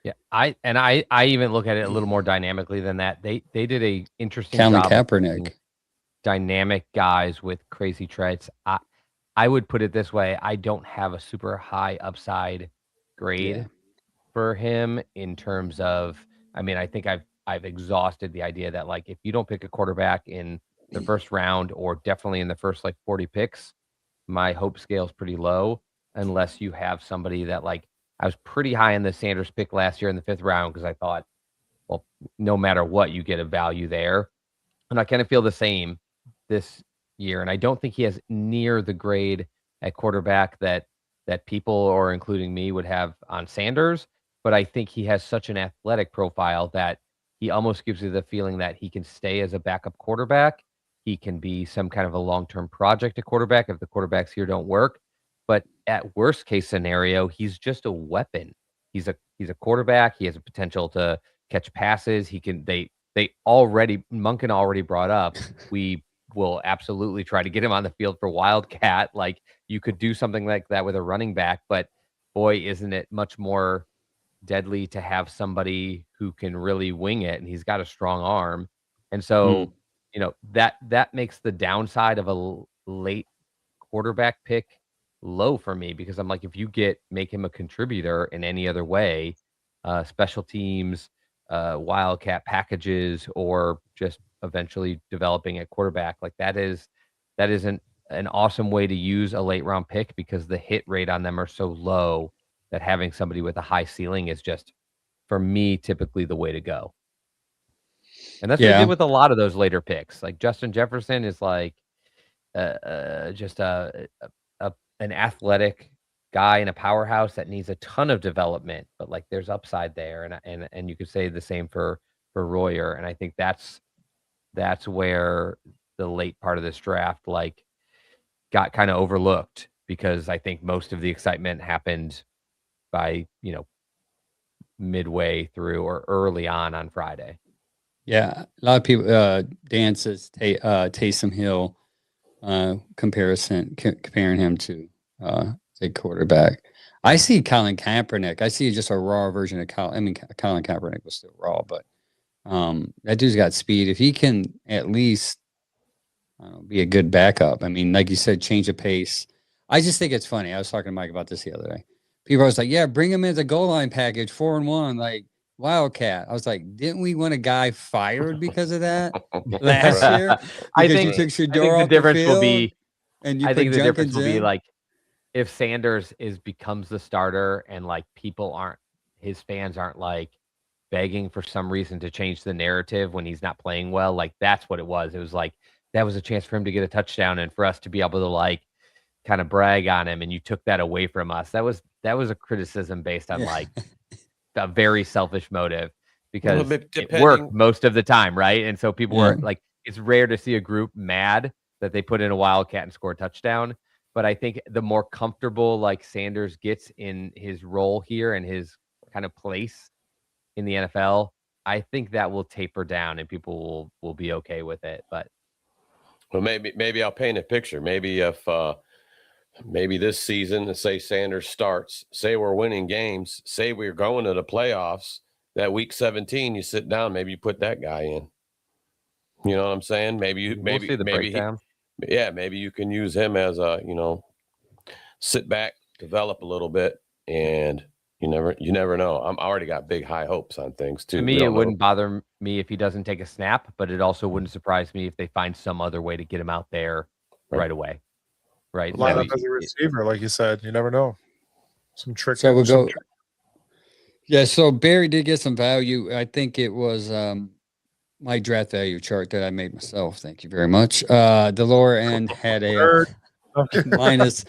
Yeah, I even look at it a little more dynamically than that. They did a interesting Colin job Kaepernick. Dynamic guys with crazy traits. I would put it this way: I don't have a super high upside grade for him in terms of. I mean, I think I've exhausted the idea that like if you don't pick a quarterback in the first round or definitely in the first like 40 picks, my hope scale is pretty low unless you have somebody that like. I was pretty high in the Sanders pick last year in the 5th round because I thought, well, no matter what, you get a value there. And I kind of feel the same this year. And I don't think he has near the grade at quarterback that people, or including me, would have on Sanders. But I think he has such an athletic profile that he almost gives you the feeling that he can stay as a backup quarterback. He can be some kind of a long-term project at quarterback if the quarterbacks here don't work. But at worst case scenario, he's just a weapon. He's a quarterback. He has a potential to catch passes. He can. Munkin already brought up. We will absolutely try to get him on the field for Wildcat. Like you could do something like that with a running back, but boy, isn't it much more deadly to have somebody who can really wing it, and he's got a strong arm. And so, that makes the downside of a late quarterback pick low for me, because I'm like, if you make him a contributor in any other way, special teams, Wildcat packages, or just eventually developing a quarterback, like that is an awesome way to use a late round pick, because the hit rate on them are so low that having somebody with a high ceiling is just, for me, typically the way to go. And that's what I did with a lot of those later picks. Like Justin Jefferson is like just an athletic guy in a powerhouse that needs a ton of development, but like there's upside there, and you could say the same for Royer. And I think that's where the late part of this draft like got kind of overlooked, because I think most of the excitement happened by midway through or early on Friday. Yeah, a lot of people. Dan says Taysom Hill comparing him to a quarterback. I see Colin Kaepernick. I see just a raw version of Colin. I mean, Colin Kaepernick was still raw, but that dude's got speed. If he can at least be a good backup, I mean, like you said, change of pace. I just think it's funny. I was talking to Mike about this the other day. People was like, "Yeah, bring him in the goal line package, 4-1, like Wildcat." I was like, "Didn't we want a guy fired because of that last year?" I think the difference will be. And I think the difference will be like if Sanders becomes the starter, and like his fans aren't like begging for some reason to change the narrative when he's not playing well. Like that's what it was. It was like that was a chance for him to get a touchdown and for us to be able to like kind of brag on him, and you took that away from us. That was a criticism based on like a very selfish motive, because it worked most of the time, right? And so people were like, it's rare to see a group mad that they put in a Wildcat and score a touchdown. But I think the more comfortable like Sanders gets in his role here and his kind of place in the NFL, I think that will taper down and people will be okay with it. But well, maybe I'll paint a picture. Maybe if maybe this season, let's say Sanders starts, say we're winning games, say we're going to the playoffs, that week 17, you sit down, maybe you put that guy in. You know what I'm saying? Maybe we'll see the breakdown. Maybe you can use him as a, sit back, develop a little bit, and you never know. I already got big high hopes on things too. To me, it wouldn't bother me if he doesn't take a snap, but it also wouldn't surprise me if they find some other way to get him out there right away. Right. Line up as a receiver, like you said. You never know. Some trick. So we'll go. Yeah, so Barry did get some value. I think it was my draft value chart that I made myself. Thank you very much. The lower end had a minus.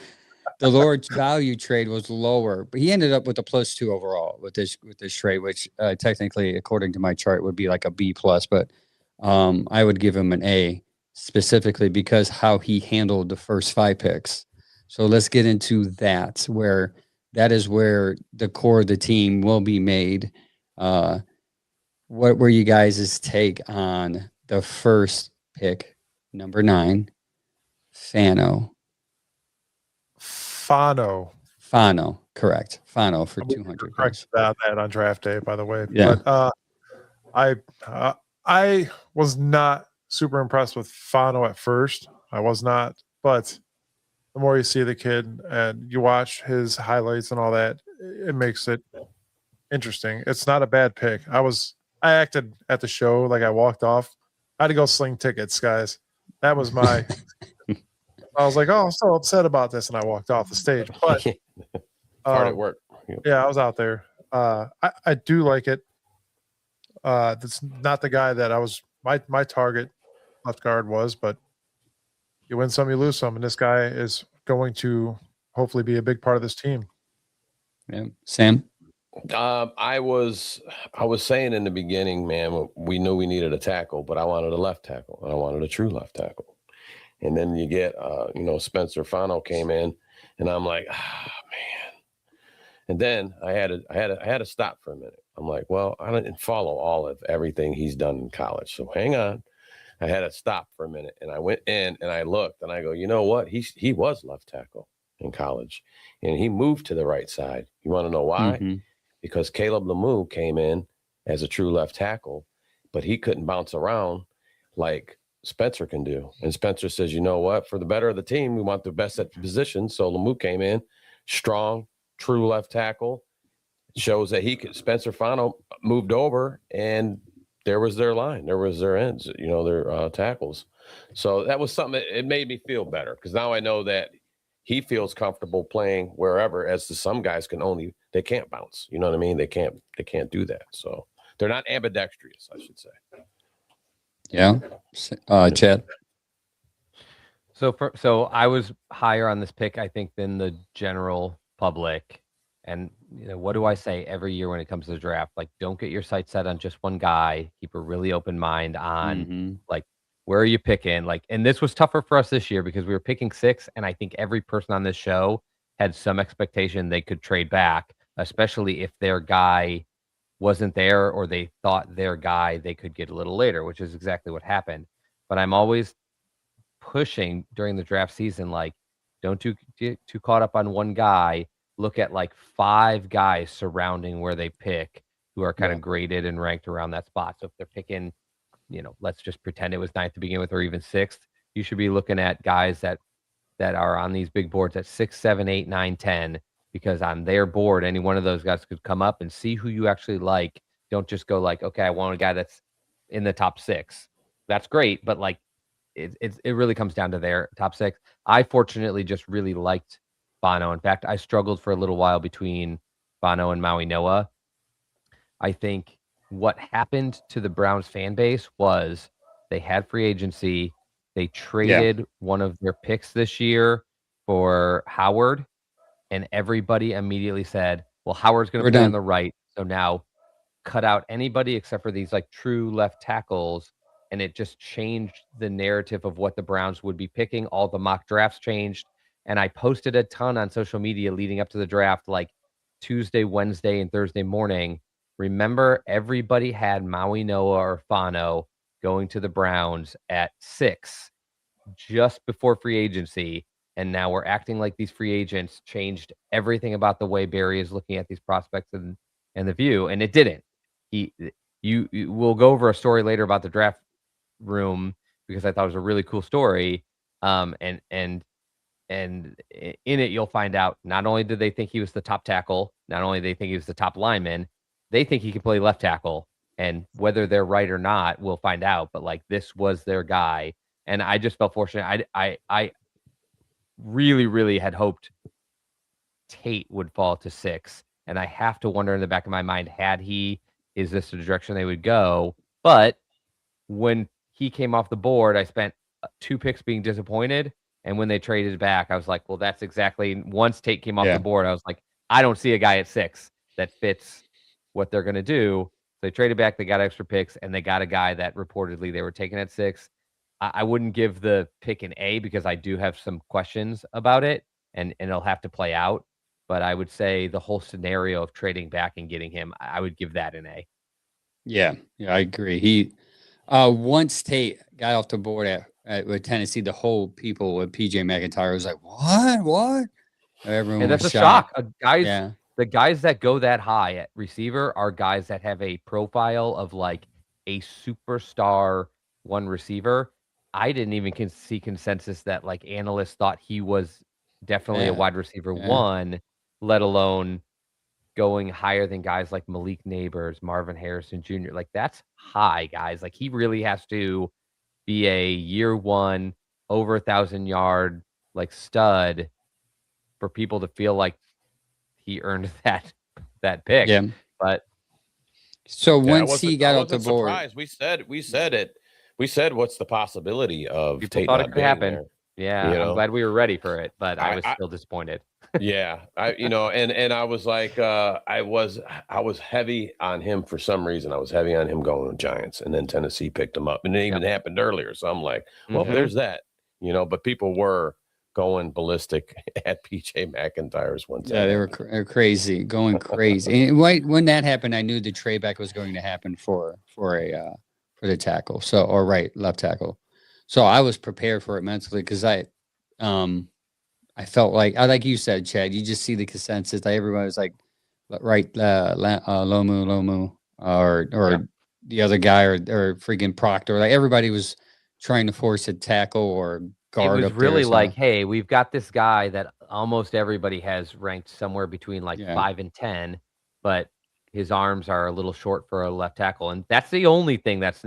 The lower value trade was lower, but he ended up with a +2 overall with this trade, which technically, according to my chart, would be like a B+. But I would give him an A specifically because how he handled the first 5 picks. So let's get into that, where that is where the core of the team will be made. What were you guys' take on the first pick, number 9, Fano, correct. Fano for 200. Correct about that on draft day, by the way. Yeah. But I was not super impressed with Fano at first. I was not, but the more you see the kid and you watch his highlights and all that, it makes it interesting. It's not a bad pick. I acted at the show like I walked off. I had to go sling tickets, guys. That was my. I was like, oh, I'm so upset about this, and I walked off the stage. But hard at work. Yeah, I was out there. I do like it. That's not the guy that I was. My target left guard was, but you win some, you lose some, and this guy is going to hopefully be a big part of this team. Yeah, Sam. I was saying in the beginning, man, we knew we needed a tackle, but I wanted a left tackle. I wanted a true left tackle. And then you get, Spencer Fano came in, and I'm like, man. And then I had to stop for a minute. I'm like, well, I didn't follow all of everything he's done in college, so hang on. I had to stop for a minute, and I went in and I looked, and I go, you know what? He was left tackle in college, and he moved to the right side. You want to know why? Mm-hmm. Because Caleb Lemieux came in as a true left tackle, but he couldn't bounce around like Spencer can do. And Spencer says, you know what? For the better of the team, we want the best at the position. So Lemieux came in, strong, true left tackle. Shows that he could. Spencer Fano moved over, and there was their line. There was their ends, their tackles. So that was something that it made me feel better, because now I know that he feels comfortable playing wherever, as to some guys they can't bounce. You know what I mean? They can't do that. So they're not ambidextrous, I should say. Yeah. Chad. So I was higher on this pick, I think, than the general public. And what do I say every year when it comes to the draft? Like, don't get your sights set on just one guy. Keep a really open mind on like, where are you picking? Like, and this was tougher for us this year because we were picking 6, and I think every person on this show had some expectation they could trade back, especially if their guy wasn't there or they thought their guy they could get a little later, which is exactly what happened. But I'm always pushing during the draft season, like, don't get too caught up on one guy. Look at like 5 guys surrounding where they pick who are kind of graded and ranked around that spot. So if they're picking, let's just pretend it was 9th to begin with, or even 6th, you should be looking at guys that are on these big boards at 6, 7, 8, 9, 10, because on their board, any one of those guys could come up, and see who you actually like. Don't just go like, okay, I want a guy that's in the top 6. That's great, but like it really comes down to their top 6. I fortunately just really liked Bono. In fact, I struggled for a little while between Bono and Maui Noah. I think what happened to the Browns fan base was they had free agency. They traded one of their picks this year for Howard, and everybody immediately said, well, Howard's going to play on the right. So now cut out anybody except for these like true left tackles. And it just changed the narrative of what the Browns would be picking. All the mock drafts changed. And I posted a ton on social media leading up to the draft, like Tuesday, Wednesday, and Thursday morning. Remember, everybody had Maui Noah or Fano going to the Browns at 6 just before free agency. And now we're acting like these free agents changed everything about the way Barry is looking at these prospects and the view. And it didn't. We'll go over a story later about the draft room because I thought it was a really cool story. And in it, you'll find out not only did they think he was the top tackle, not only did they think he was the top lineman, they think he can play left tackle. And whether they're right or not, we'll find out. But like, this was their guy. And I just felt fortunate. I really, really had hoped Tate would fall to 6. And I have to wonder in the back of my mind, is this the direction they would go? But when he came off the board, I spent 2 picks being disappointed. And when they traded back, I was like, well, that's exactly, once Tate came off the board, I was like, I don't see a guy at 6 that fits what they're going to do. So they traded back, they got extra picks, and they got a guy that reportedly they were taking at 6. I wouldn't give the pick an A because I do have some questions about it, and it'll have to play out. But I would say the whole scenario of trading back and getting him, I would give that an A. Yeah, I agree. He once Tate got off the board with Tennessee, the whole people with PJ McIntyre was like, "What?" Everyone And that's was a shock. Yeah. The guys that go that high at receiver are guys that have a profile of like a superstar one receiver. I didn't even see consensus that like analysts thought he was definitely a wide receiver one, let alone going higher than guys like Malik Neighbors, Marvin Harrison Jr. Like, that's high, guys. Like, he really has to be a year one, over 1,000-yard like stud for people to feel like he earned that pick. Yeah. But so once he got off the board, surprised. We said it. We said, what's the possibility of people Tate thought not it could being happen. there? Yeah, You I'm know? glad we were ready for it, but I was still disappointed. Yeah, and I was like, I was heavy on him for some reason. I was heavy on him going to Giants, and then Tennessee picked him up, and it even happened earlier. So I'm like, well, there's that, but people were going ballistic at PJ McIntyre's one time. Yeah, they were crazy, going crazy. And when that happened, I knew the trade back was going to happen for the tackle. So, or left tackle. So I was prepared for it mentally because I felt like you said, Chad, you just see the consensus. Like everybody was like, Lomu, or the other guy, or freaking Proctor. Like everybody was trying to force a tackle or guard. It was up really there like, hey, we've got this guy that almost everybody has ranked somewhere between 5 and 10, but his arms are a little short for a left tackle, and that's the only thing that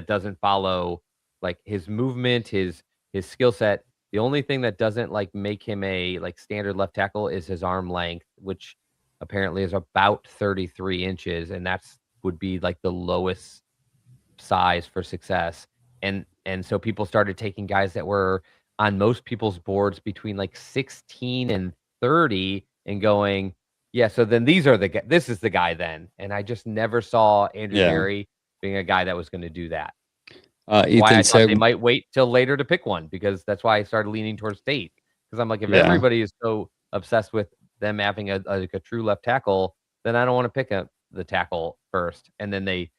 doesn't follow like his movement, his skill set. The only thing that doesn't make him a standard left tackle is his arm length, which apparently is about 33 inches, and would be like the lowest size for success. And so people started taking guys that were on most people's boards between 16 and 30 and going, yeah, so then this is the guy then. And I just never saw Andrew Berry being a guy that was going to do that. Ethan why I thought said they might wait till later to pick one, because that's why I started leaning towards Tate. Because I'm like, if everybody is so obsessed with them having a true left tackle, then I don't want to pick the tackle first. And then they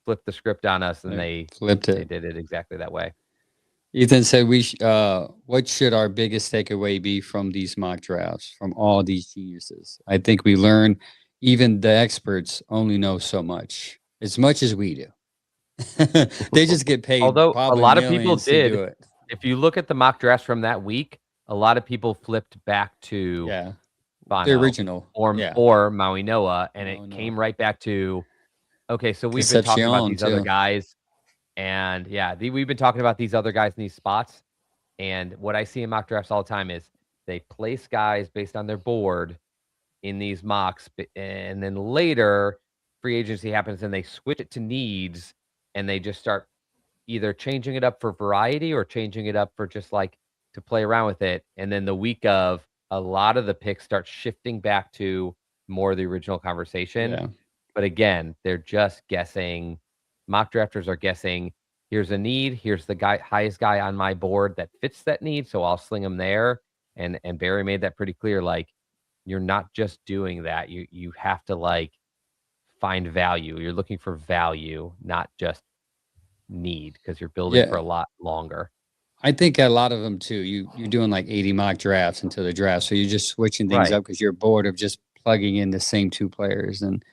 flipped the script on us, and they flipped it. They did it exactly that way. Ethan said, what should our biggest takeaway be from these mock drafts, from all these geniuses? I think we learn even the experts only know so much as we do. They just get paid. Although a lot of people did. Do it. If you look at the mock drafts from that week, a lot of people flipped back to the original or Maui Noah, and it came right back to, okay, so we've been talking about these other guys, and we've been talking about these other guys in these spots. And what I see in mock drafts all the time is they place guys based on their board in these mocks, and then later free agency happens and they switch it to needs, and they just start either changing it up for variety or changing it up for just to play around with it. And then the week of, a lot of the picks start shifting back to more of the original conversation. Yeah. But again, they're just guessing. Mock drafters are guessing here's a need. Here's the highest guy on my board that fits that need. So I'll sling him there. And Barry made that pretty clear. Like, you're not just doing that. You have to like find value. You're looking for value, not just need, because you're building for a lot longer. I think a lot of them too. You're doing like 80 mock drafts until the draft, so you're just switching things up because you're bored of just plugging in the same two players. And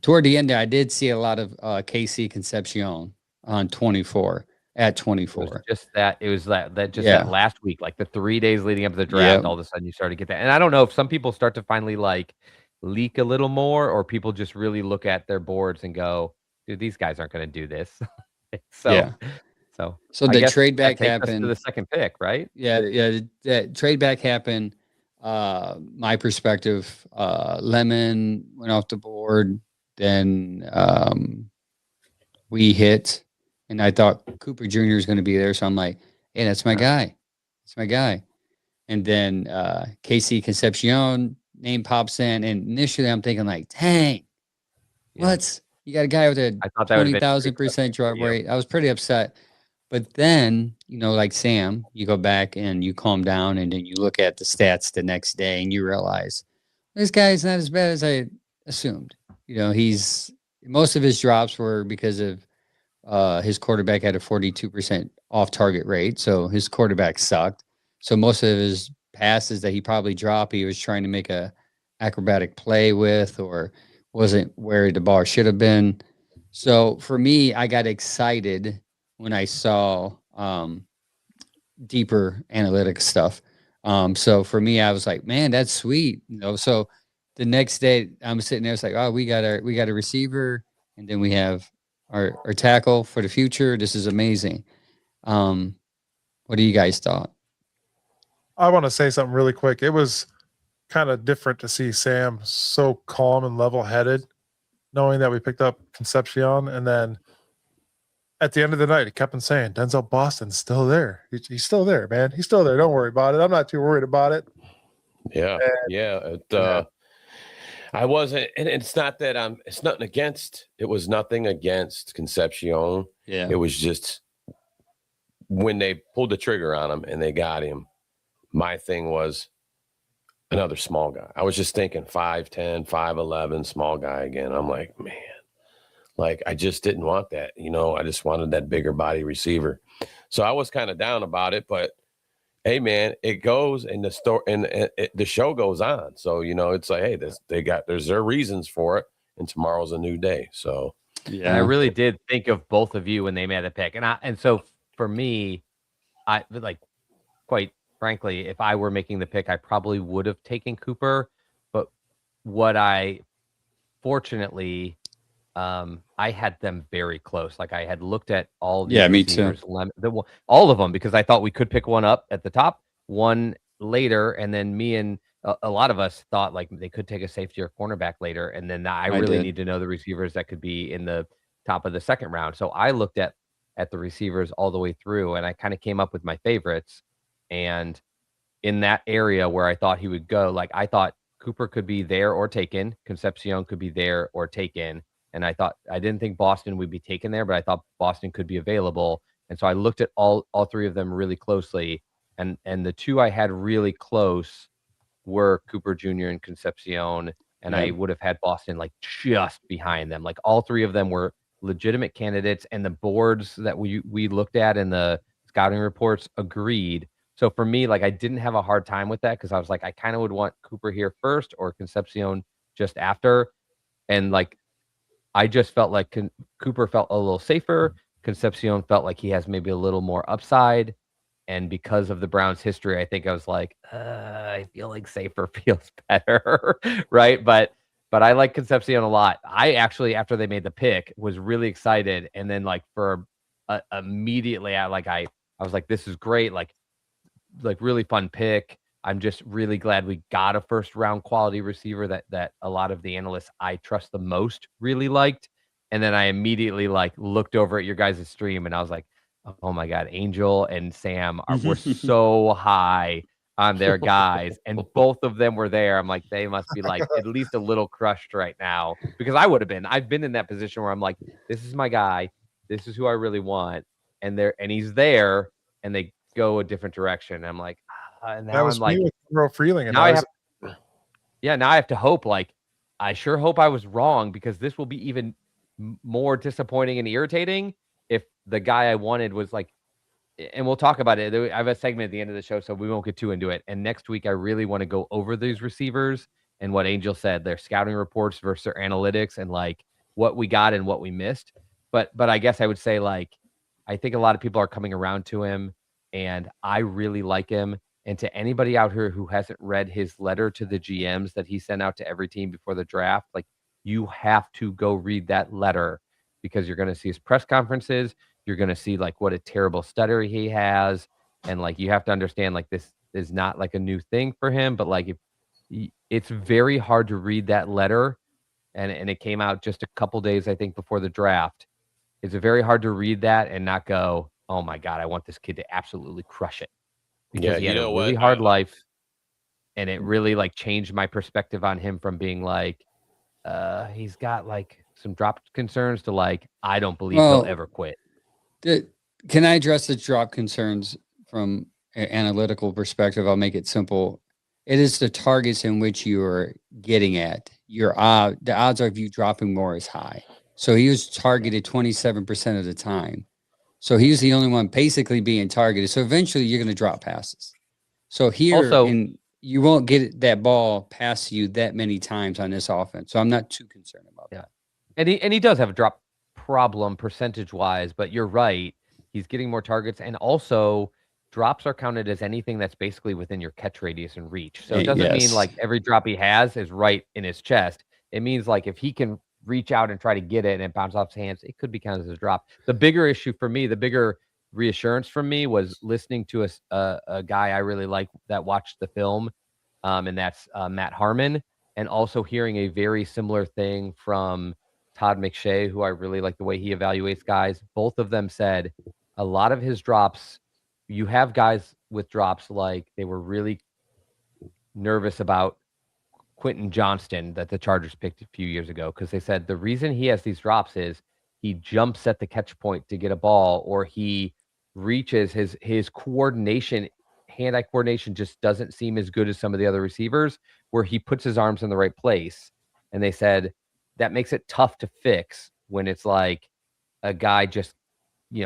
toward the end, I did see a lot of KC Concepcion on 24 at 24. It was just that. It was that last week, like the 3 days leading up to the draft. All of a sudden, you started to get that. And I don't know if some people start to finally like leak a little more, or people just really look at their boards and go, "Dude, these guys aren't going to do this." So the trade back happened to the second pick, right? That trade back happened. My perspective, Lemon went off the board. Then we hit, and I thought Cooper Jr. is going to be there. So I'm like, hey, that's my guy. That's my guy. And then KC Concepcion name pops in, and initially I'm thinking like, dang, what? You got a guy with a 20,000% drop rate. I was pretty upset. But then, like Sam, you go back and you calm down, and then you look at the stats the next day and you realize this guy's not as bad as I assumed. Most of his drops were because of his quarterback had a 42% off target rate. So his quarterback sucked. So most of his passes that he probably dropped, he was trying to make a acrobatic play with, or wasn't where the bar should have been. So for me, I got excited when I saw deeper analytics stuff. So for me, I was like, man, that's sweet. So the next day I'm sitting there, it's like, oh, we got a receiver, and then we have our tackle for the future. This is amazing. What do you guys thought? I want to say something really quick. It was kind of different to see Sam so calm and level-headed, knowing that we picked up Concepcion, and then at the end of the night, he kept on saying, Denzel Boston's still there. He's still there, man. He's still there. Don't worry about it. I'm not too worried about it. Yeah. I wasn't, and it's not that it was nothing against Concepcion. Yeah. It was just when they pulled the trigger on him and they got him, my thing was another small guy. I was just thinking 5'10", 5'11", small guy again. I'm like, man, like I just didn't want that. I just wanted that bigger body receiver. So I was kind of down about it, but hey, man, it goes, and the story and the show goes on. So it's like, hey, there's their reasons for it, and tomorrow's a new day. So yeah, I really did think of both of you when they made the pick, and so for me, I like, quite frankly, if I were making the pick, I probably would have taken Cooper, but what I fortunately. I had them very close. Like I had looked at all the me too. All of them, because I thought we could pick one up at the top, one later, and then me and a lot of us thought like they could take a safety or cornerback later, and then I really need to know the receivers that could be in the top of the second round. So I looked at the receivers all the way through, and I kind of came up with my favorites. And in that area where I thought he would go, like I thought Cooper could be there or taken, Concepcion could be there or taken. And I didn't think Boston would be taken there, but I thought Boston could be available. And so I looked at all three of them really closely. And the two I had really close were Cooper Jr. and Concepcion. And I would have had Boston like just behind them. Like all three of them were legitimate candidates. And the boards that we looked at and the scouting reports agreed. So for me, like I didn't have a hard time with that, because I was like, I kind of would want Cooper here first or Concepcion just after. And like, I just felt like Cooper felt a little safer. Concepcion felt like he has maybe a little more upside. And because of the Browns' history, I think I was like, I feel like safer feels better, right? But I like Concepcion a lot. I actually, after they made the pick, was really excited. And then like immediately, I was like, this is great. Like really fun pick. I'm just really glad we got a first round quality receiver that a lot of the analysts I trust the most really liked. And then I immediately like looked over at your guys' stream and I was like, oh my God, Angel and Sam were so high on their guys. And both of them were there. I'm like, they must be like at least a little crushed right now, because I would have been. I've been in that position where I'm like, this is my guy. This is who I really want. and he's there, and they go a different direction. I'm like, and That now was I'm like, me with Monroe Freeling, and now I I was have, now I have to hope. Like, I sure hope I was wrong, because this will be even more disappointing and irritating if the guy I wanted was like. And we'll talk about it. I have a segment at the end of the show, so we won't get too into it. And next week, I really want to go over these receivers and what Angel said, their scouting reports versus their analytics, and like what we got and what we missed. But I guess I would say, like, I think a lot of people are coming around to him, and I really like him. And to anybody out here who hasn't read his letter to the GMs that he sent out to every team before the draft, like, you have to go read that letter, because you're going to see his press conferences. You're going to see like what a terrible stutter he has. And like, you have to understand, like, this is not like a new thing for him, but like, it's very hard to read that letter. And it came out just a couple days, I think, before the draft. It's very hard to read that and not go, oh my God, I want this kid to absolutely crush it, because he had a really hard life. And it really like changed my perspective on him from being like, he's got like some drop concerns to like, I don't believe he'll ever quit. Can I address the drop concerns from an analytical perspective? I'll make it simple. It is the targets in which you are getting at. The odds of you dropping more is high. So he was targeted 27% of the time. So he was the only one basically being targeted. So eventually you're going to drop passes. So here, also, you won't get that ball past you that many times on this offense. So I'm not too concerned about that. And he does have a drop problem percentage-wise, but you're right. He's getting more targets, and also drops are counted as anything that's basically within your catch radius and reach. So it doesn't mean like every drop he has is right in his chest. It means like if he can reach out and try to get it and it bounces off his hands, it could be counted as a drop. The bigger issue for me, the bigger reassurance from me, was listening to a guy I really like that watched the film, and that's Matt Harmon, and also hearing a very similar thing from Todd McShay, who I really like the way he evaluates guys. Both of them said a lot of his drops, you have guys with drops like they were really nervous about Quentin Johnston that the Chargers picked a few years ago, because they said the reason he has these drops is he jumps at the catch point to get a ball, or he reaches his coordination, hand-eye coordination just doesn't seem as good as some of the other receivers, where he puts his arms in the right place. And they said that makes it tough to fix when it's like a guy just,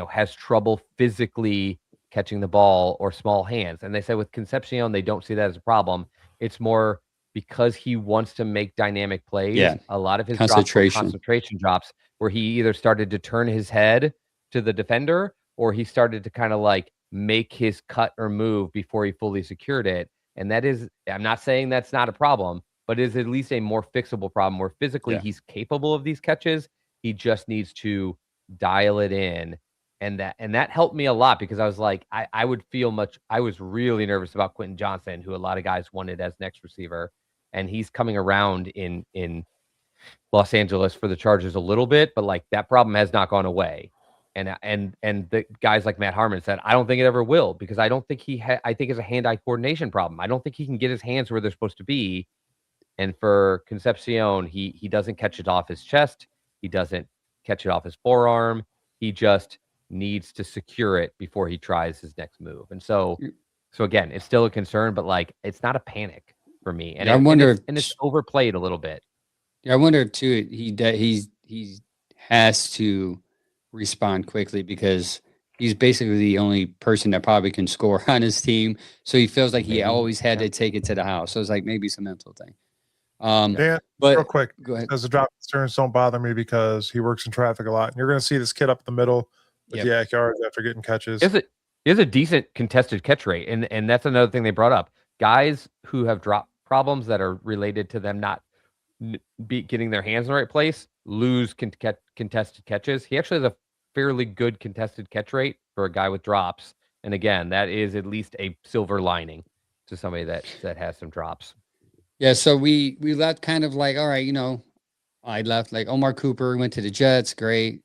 has trouble physically catching the ball or small hands. And they said with Concepcion, they don't see that as a problem. It's more because he wants to make dynamic plays. Yeah. A lot of his concentration drops where he either started to turn his head to the defender, or he started to kind of like make his cut or move before he fully secured it. And that is, I'm not saying that's not a problem, but is at least a more fixable problem where physically he's capable of these catches. He just needs to dial it in. And that helped me a lot, because I was like, I was really nervous about Quentin Johnson, who a lot of guys wanted as next receiver. And he's coming around in Los Angeles for the Chargers a little bit, but like that problem has not gone away. And the guys like Matt Harmon said, I don't think it ever will, because I don't think I think it's a hand-eye coordination problem. I don't think he can get his hands where they're supposed to be. And for Concepcion, he doesn't catch it off his chest. He doesn't catch it off his forearm. He just needs to secure it before he tries his next move. And so again, it's still a concern, but like, it's not a panic for me. And I wonder, and it's overplayed a little bit. Yeah, I wonder too. He has to respond quickly, because he's basically the only person that probably can score on his team. So he feels like he always had to take it to the house. So it's like maybe some mental thing. Dan, but real quick, go ahead. Does the drop concerns don't bother me, because he works in traffic a lot, and you're going to see this kid up the middle with the yards after getting catches. He has a decent contested catch rate, and that's another thing they brought up. Guys who have drop problems that are related to them not getting their hands in the right place lose contested catches. He actually has a fairly good contested catch rate for a guy with drops, and again, that is at least a silver lining to somebody that has some drops. Yeah, so we left kind of like, all right, I left like Omar Cooper went to the Jets, great.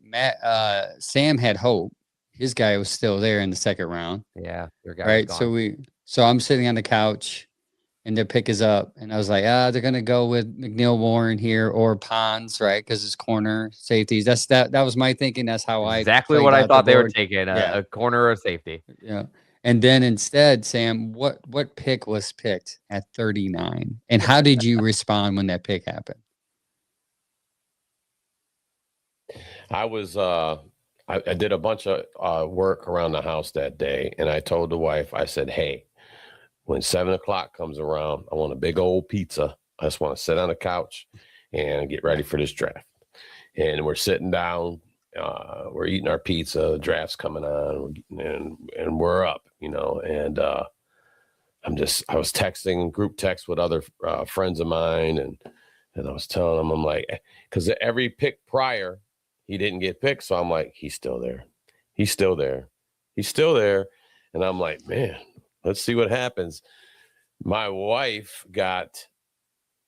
Sam had hope. His guy was still there in the second round. Yeah, right. So I'm sitting on the couch, and their pick is up. And I was like, they're going to go with McNeil Warren here or Pons, right? Because it's corner safeties. That was my thinking. That's how exactly I what I out thought the they were board. taking, a corner or safety. Yeah. And then instead, Sam, what pick was picked at 39? And how did you respond when that pick happened? I was I did a bunch of work around the house that day, and I told the wife, I said, hey, when 7 o'clock comes around, I want a big old pizza. I just want to sit on the couch and get ready for this draft. And we're sitting down, we're eating our pizza, the draft's coming on, and we're up, you know. And I was texting group text with other friends of mine, and I was telling them, I'm like, because every pick prior, he didn't get picked. So I'm like, he's still there. He's still there. He's still there. And I'm like, man, let's see what happens. My wife got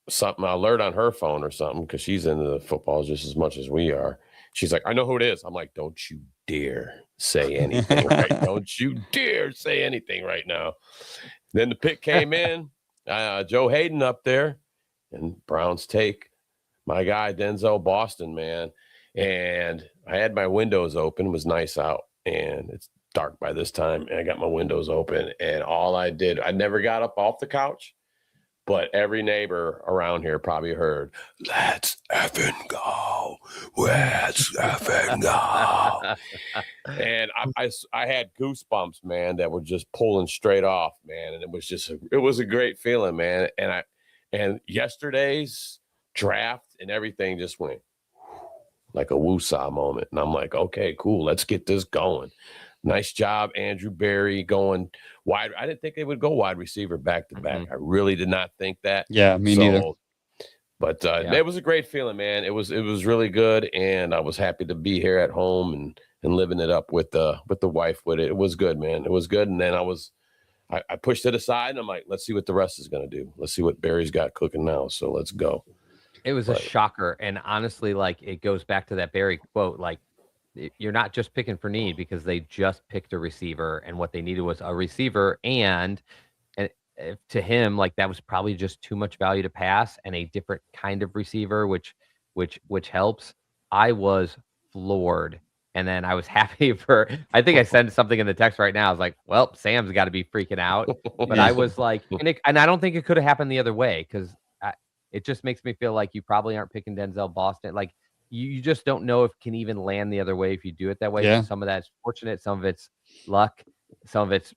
something alert on her phone or something because she's into the football just as much as we are. She's like, I know who it is. I'm like, don't you dare say anything. Right? Don't you dare say anything right now. Then the pick came in. Joe Hayden up there, and Browns take my guy Denzel Boston, man. And I had my windows open. It was nice out, and it's dark by this time. And I got my windows open, and all I did, I never got up off the couch, but every neighbor around here probably heard, let's effing go. Let's effing go. And I had goosebumps, man, that were just pulling straight off, man. And it was a great feeling, man. And yesterday's draft and everything just went like a woosah moment. And I'm like, okay, cool. Let's get this going. Nice job, Andrew Berry, going wide. I didn't think they would go wide receiver back to back. I really did not think that. Yeah, me neither. But it was a great feeling, man. It was really good, and I was happy to be here at home and living it up with the wife with it. It was good, man. It was good. And then I pushed it aside, and I'm like, let's see what the rest is going to do. Let's see what Barry's got cooking now. So let's go. It was a shocker. And honestly, like, it goes back to that Barry quote, like, you're not just picking for need, because they just picked a receiver, and what they needed was a receiver. And to him, like, that was probably just too much value to pass, and a different kind of receiver, which helps. I was floored. And then I was happy I think I sent something in the text right now. I was like, well, Sam's got to be freaking out. But I was like, and I don't think it could have happened the other way, because it just makes me feel like you probably aren't picking Denzel Boston. Like, you just don't know if it can even land the other way if you do it that way. Yeah. Some of that's fortunate, some of it's luck, some of it's,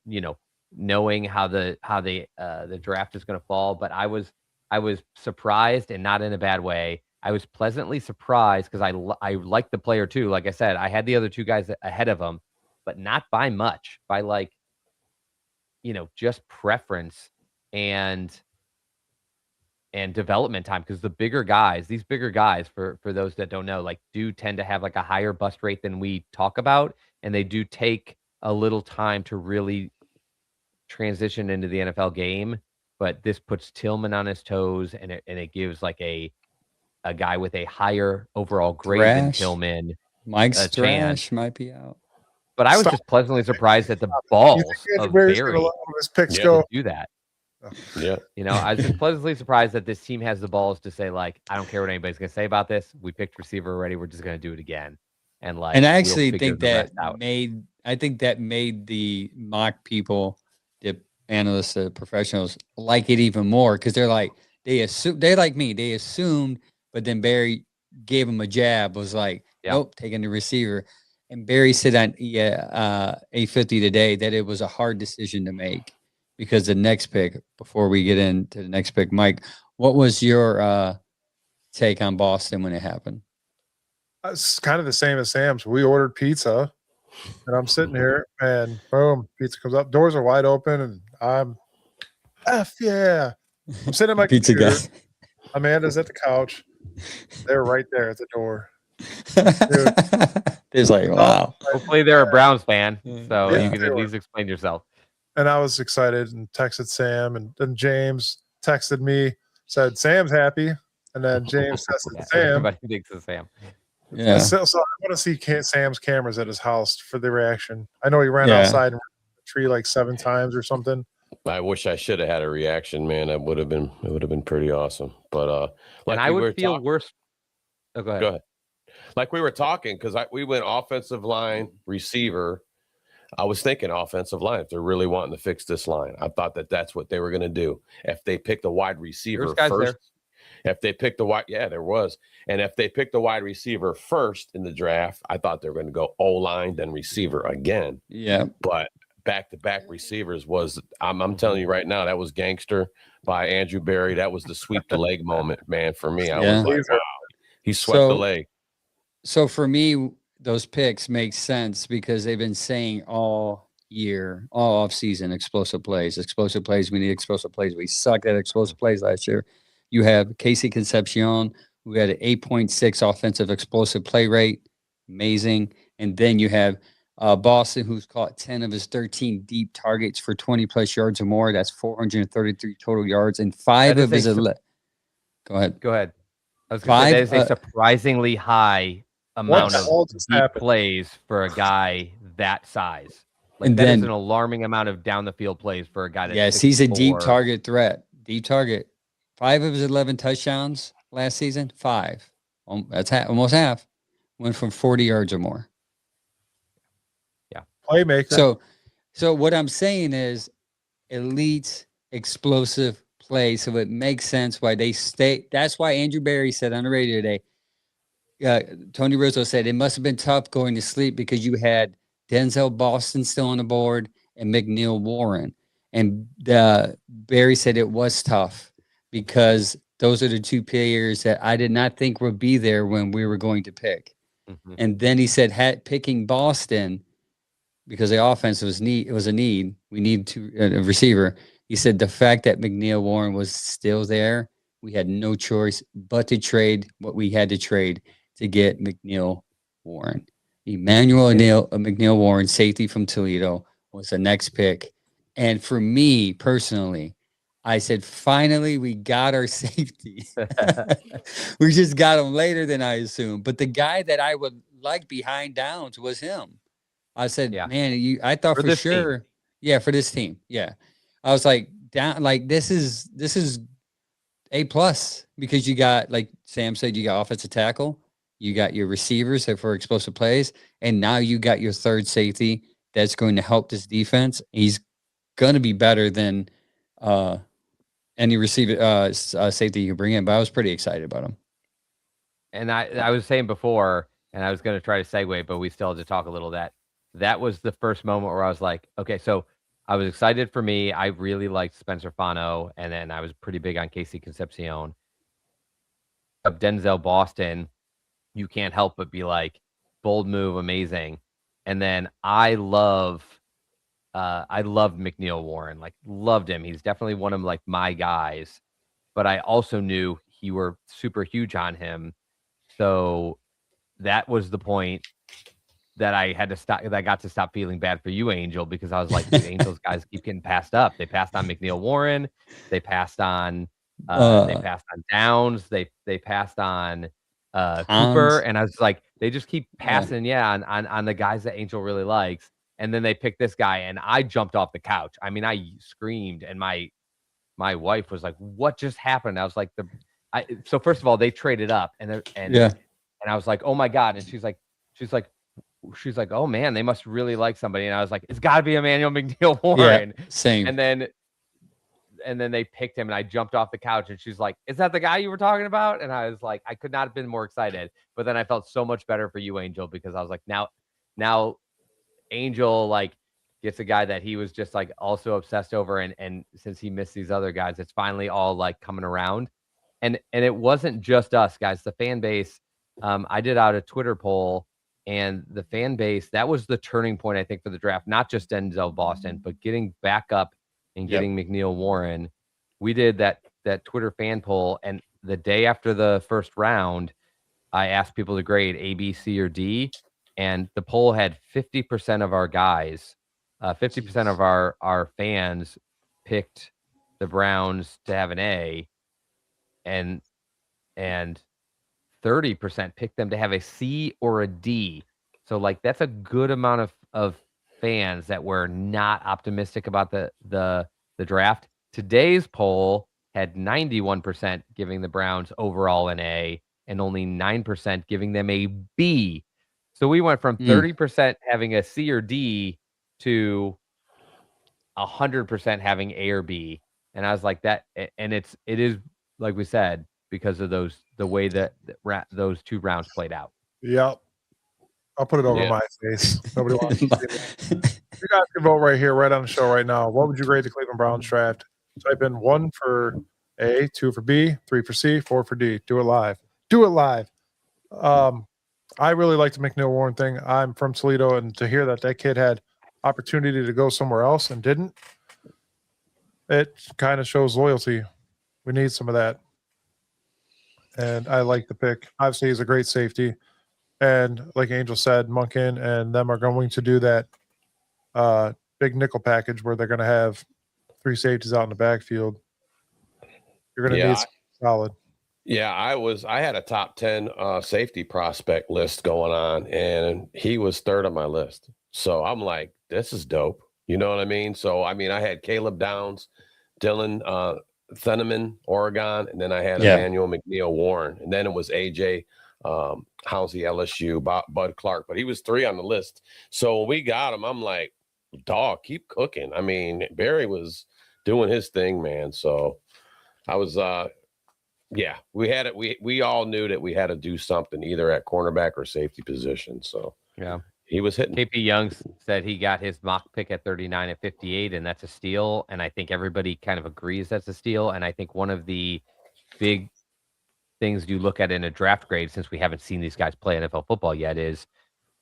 knowing how the draft is going to fall. But I was surprised, and not in a bad way. I was pleasantly surprised, because I like the player too. Like I said, I had the other two guys ahead of him, but not by much, by like, just preference and development time. Because these bigger guys, for those that don't know, like, do tend to have like a higher bust rate than we talk about, and they do take a little time to really transition into the NFL game. But this puts Tillman on his toes, and it gives like a guy with a higher overall grade than Tillman. Mike's Thrash might be out. But I was just pleasantly surprised at the balls of Barry to do that. Yeah. I was just pleasantly surprised that this team has the balls to say, like, I don't care what anybody's going to say about this. We picked receiver already. We're just going to do it again. And I actually think that made the mock people, the analysts, the professionals, like it even more, because they're like they assumed, but then Barry gave him a jab, was like, nope, taking the receiver. And Barry said on 850 today that it was a hard decision to make, because the next pick, before we get into the next pick, Mike, what was your take on Boston when it happened? It's kind of the same as Sam's. We ordered pizza, and I'm sitting here, and boom, pizza comes up. Doors are wide open, and I'm yeah. I'm sitting at my pizza computer. guy. Amanda's at the couch. They're right there at the door. It's like, wow. Hopefully they're a Browns fan, so you can at least explain yourself. And I was excited and texted Sam, and then James texted me, said Sam's happy, and then James texted Sam. Everybody thinks it's Sam. Yeah. So I want to see Sam's cameras at his house for the reaction. I know he ran outside and ran the tree like 7 times or something. I wish I should have had a reaction, man. It would have been pretty awesome. But like and I we would were feel talking, worse. Oh, go ahead. go ahead. Like we were talking, because we went offensive line, receiver. I was thinking offensive line. If they're really wanting to fix this line, I thought that's what they were going to do. If they picked a wide receiver Guys first, there. if they picked the wide, yeah, there was. And if they picked the wide receiver first in the draft, I thought they were going to go O-line, then receiver again. Yeah. But back-to-back receivers was, I'm telling you right now, that was gangster by Andrew Berry. That was the sweep the leg moment, man, for me. I was like, wow, he swept the leg. So for me, those picks make sense because they've been saying all year, all off season, explosive plays. We need explosive plays. We sucked at explosive plays last year. You have Casey Concepcion, who had an 8.6 offensive explosive play rate. Amazing. And then you have Boston, who's caught 10 of his 13 deep targets for 20 plus yards or more. That's 433 total yards. And 5 of his 11. Go ahead. Go ahead. I was going to say, that is a surprisingly high amount of deep plays for a guy that size. Like, and that is an alarming amount of down the field plays for a guy that's yes, he's a deep target threat. Deep target. 5 of his 11 touchdowns last season, 5. That's almost half. Went from 40 yards or more. Yeah. Playmaker. So what I'm saying is elite explosive play. So it makes sense why they stay. That's why Andrew Berry said on the radio today, Tony Rizzo said it must have been tough going to sleep because you had Denzel Boston still on the board and McNeil Warren. And Berry said it was tough because those are the 2 players that I did not think would be there when we were going to pick. Mm-hmm. And then he said picking Boston because the offense was a need. We need a receiver. He said the fact that McNeil Warren was still there, we had no choice but to trade what we had to trade to get McNeil Warren. Emmanuel McNeil Warren, safety from Toledo, was the next pick. And for me personally, I said, finally, we got our safety. We just got him later than I assumed. But the guy that I would like behind Downs was him. I said, man, I thought for sure. Team. Yeah, for this team. Yeah. I was like, this is A+ because you got, like Sam said, you got offensive tackle, you got your receivers for explosive plays, and now you got your third safety that's going to help this defense. He's going to be better than any receiver safety you can bring in, but I was pretty excited about him. And I was saying before, and I was going to try to segue, but we still had to talk a little. That was the first moment where I was like, okay, so I was excited for me. I really liked Spencer Fano, and then I was pretty big on Casey Concepcion. Of Denzel Boston, you can't help but be like, bold move, amazing. And then I loved McNeil Warren, like loved him. He's definitely one of like my guys, but I also knew he were super huge on him. So that was the point that I had to stop. That I got to stop feeling bad for you, Angel, because I was like, dude, Angel's guys keep getting passed up. They passed on McNeil Warren. They passed on. They passed on Downs. They passed on Cooper, and I was like, they just keep passing, on the guys that Angel really likes. And then they picked this guy, and I jumped off the couch. I mean, I screamed, and my wife was like, "What just happened?" I was like, so first of all, they traded up, and I was like, "Oh my god!" And she's like, "Oh man, they must really like somebody." And I was like, "It's got to be Emmanuel McNeil Warren." Yeah, same. And then they picked him, and I jumped off the couch, and she's like, "Is that the guy you were talking about?" And I was like, I could not have been more excited. But then I felt so much better for you, Angel, because I was like, now Angel like gets a guy that he was just like also obsessed over, and since he missed these other guys, it's finally all like coming around. And it wasn't just us, guys. The fan base, I did out a Twitter poll, and the fan base, that was the turning point, I think, for the draft. Not just Denzel Boston, but getting back up and getting McNeil Warren. We did that Twitter fan poll, and the day after the first round, I asked people to grade A, B, C, or D, and the poll had 50% of our guys, 50% of our fans picked the Browns to have an A, and 30% picked them to have a C or a D. So like that's a good amount of fans that were not optimistic about the the draft. Today's poll had 91% giving the Browns overall an A and only 9% giving them a B. So we went from 30% having a C or D to 100% having A or B. And I was like that, and it is like we said, because of the way that those 2 rounds played out. Yep. I'll put it over my face. Nobody wants to see it. You guys can vote right here, right on the show right now. What would you grade the Cleveland Browns draft? Type in 1 for A, 2 for B, 3 for C, 4 for D. Do it live. Do it live. I really like the McNeil Warren thing. I'm from Toledo, and to hear that kid had opportunity to go somewhere else and didn't, it kind of shows loyalty. We need some of that. And I like the pick. Obviously, he's a great safety. And like Angel said, Monken and them are going to do that big nickel package where they're going to have 3 safeties out in the backfield. You're going to need solid. Yeah, I had a top 10 safety prospect list going on, and he was 3rd on my list. So I'm like, this is dope. You know what I mean? So, I mean, I had Caleb Downs, Dylan Theneman, Oregon, and then I had Emmanuel McNeil Warren, and then it was AJ Housey, LSU, Bud Clark, but he was 3 on the list. So when we got him, I'm like, dog, keep cooking. I mean, Barry was doing his thing, man. So I was, we had it. We all knew that we had to do something either at cornerback or safety position. So he was hitting. KP Young said he got his mock pick at 39 at 58, and that's a steal. And I think everybody kind of agrees that's a steal. And I think one of the big things you look at in a draft grade, since we haven't seen these guys play NFL football yet, is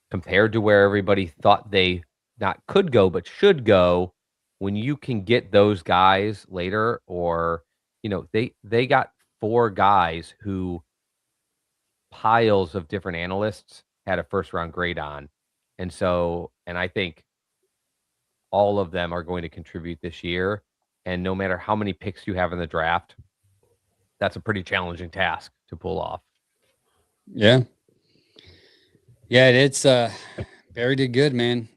compared to where everybody thought they not could go, but should go, when you can get those guys later, or, they got 4 guys who piles of different analysts had a 1st-round grade on. And so, and I think all of them are going to contribute this year. And no matter how many picks you have in the draft, that's a pretty challenging task to pull off. Yeah. Yeah, it's Barry did good, man.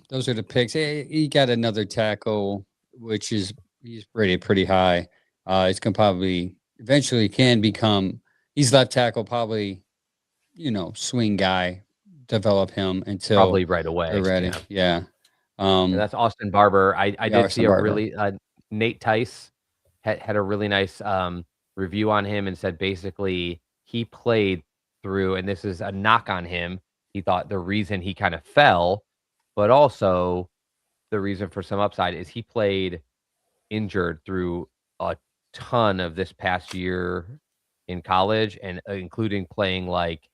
Those are the picks. He got another tackle, which is he's pretty high. It's gonna probably eventually can become he's left tackle, probably, swing guy, develop him until probably right away. They're ready. Yeah. And that's Austin Barber. I did see a really Nate Tice had a really nice review on him and said basically he played through, and this is a knock on him, he thought the reason he kind of fell, but also the reason for some upside, is he played injured through a ton of this past year in college, and including playing like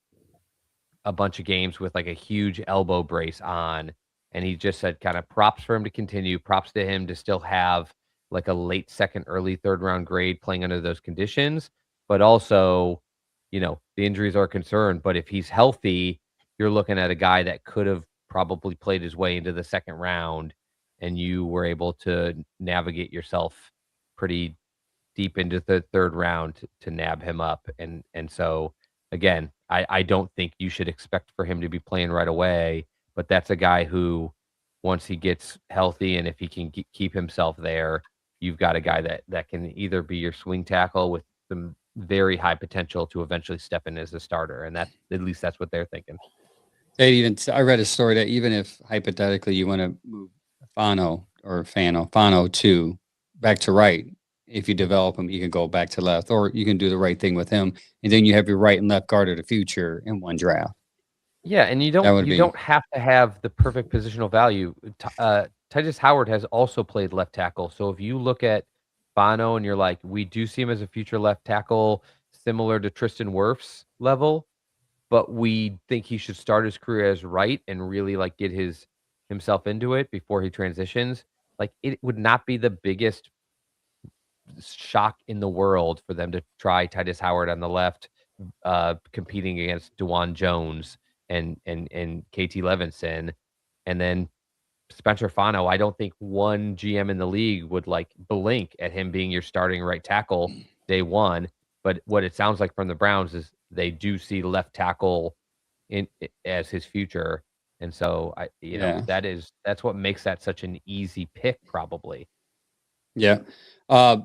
a bunch of games with like a huge elbow brace on. And he just said kind of props for him to continue, props to him to still have like a late 2nd, early 3rd round grade playing under those conditions. But also, the injuries are a concern. But if he's healthy, you're looking at a guy that could have probably played his way into the 2nd round, and you were able to navigate yourself pretty deep into the 3rd round to nab him up. And so, again, I don't think you should expect for him to be playing right away. But that's a guy who, once he gets healthy and if he can keep himself there, you've got a guy that can either be your swing tackle with some very high potential to eventually step in as a starter. And at least that's what they're thinking. I read a story that even if hypothetically you want to move Fano to back to right, if you develop him, you can go back to left, or you can do the right thing with him, and then you have your right and left guard of the future in one draft. Yeah, and you don't have to have the perfect positional value. Titus Howard has also played left tackle. So if you look at Bono and you're like, we do see him as a future left tackle, similar to Tristan Wirfs level, but we think he should start his career as right and really like get himself into it before he transitions. Like, it would not be the biggest shock in the world for them to try Titus Howard on the left, competing against DeJuan Jones and KT Levinson, and then Spencer Fano. I don't think one GM in the league would like blink at him being your starting right tackle day one. But what it sounds like from the Browns is they do see left tackle as his future, and so that's what makes that such an easy pick, probably. Yeah. The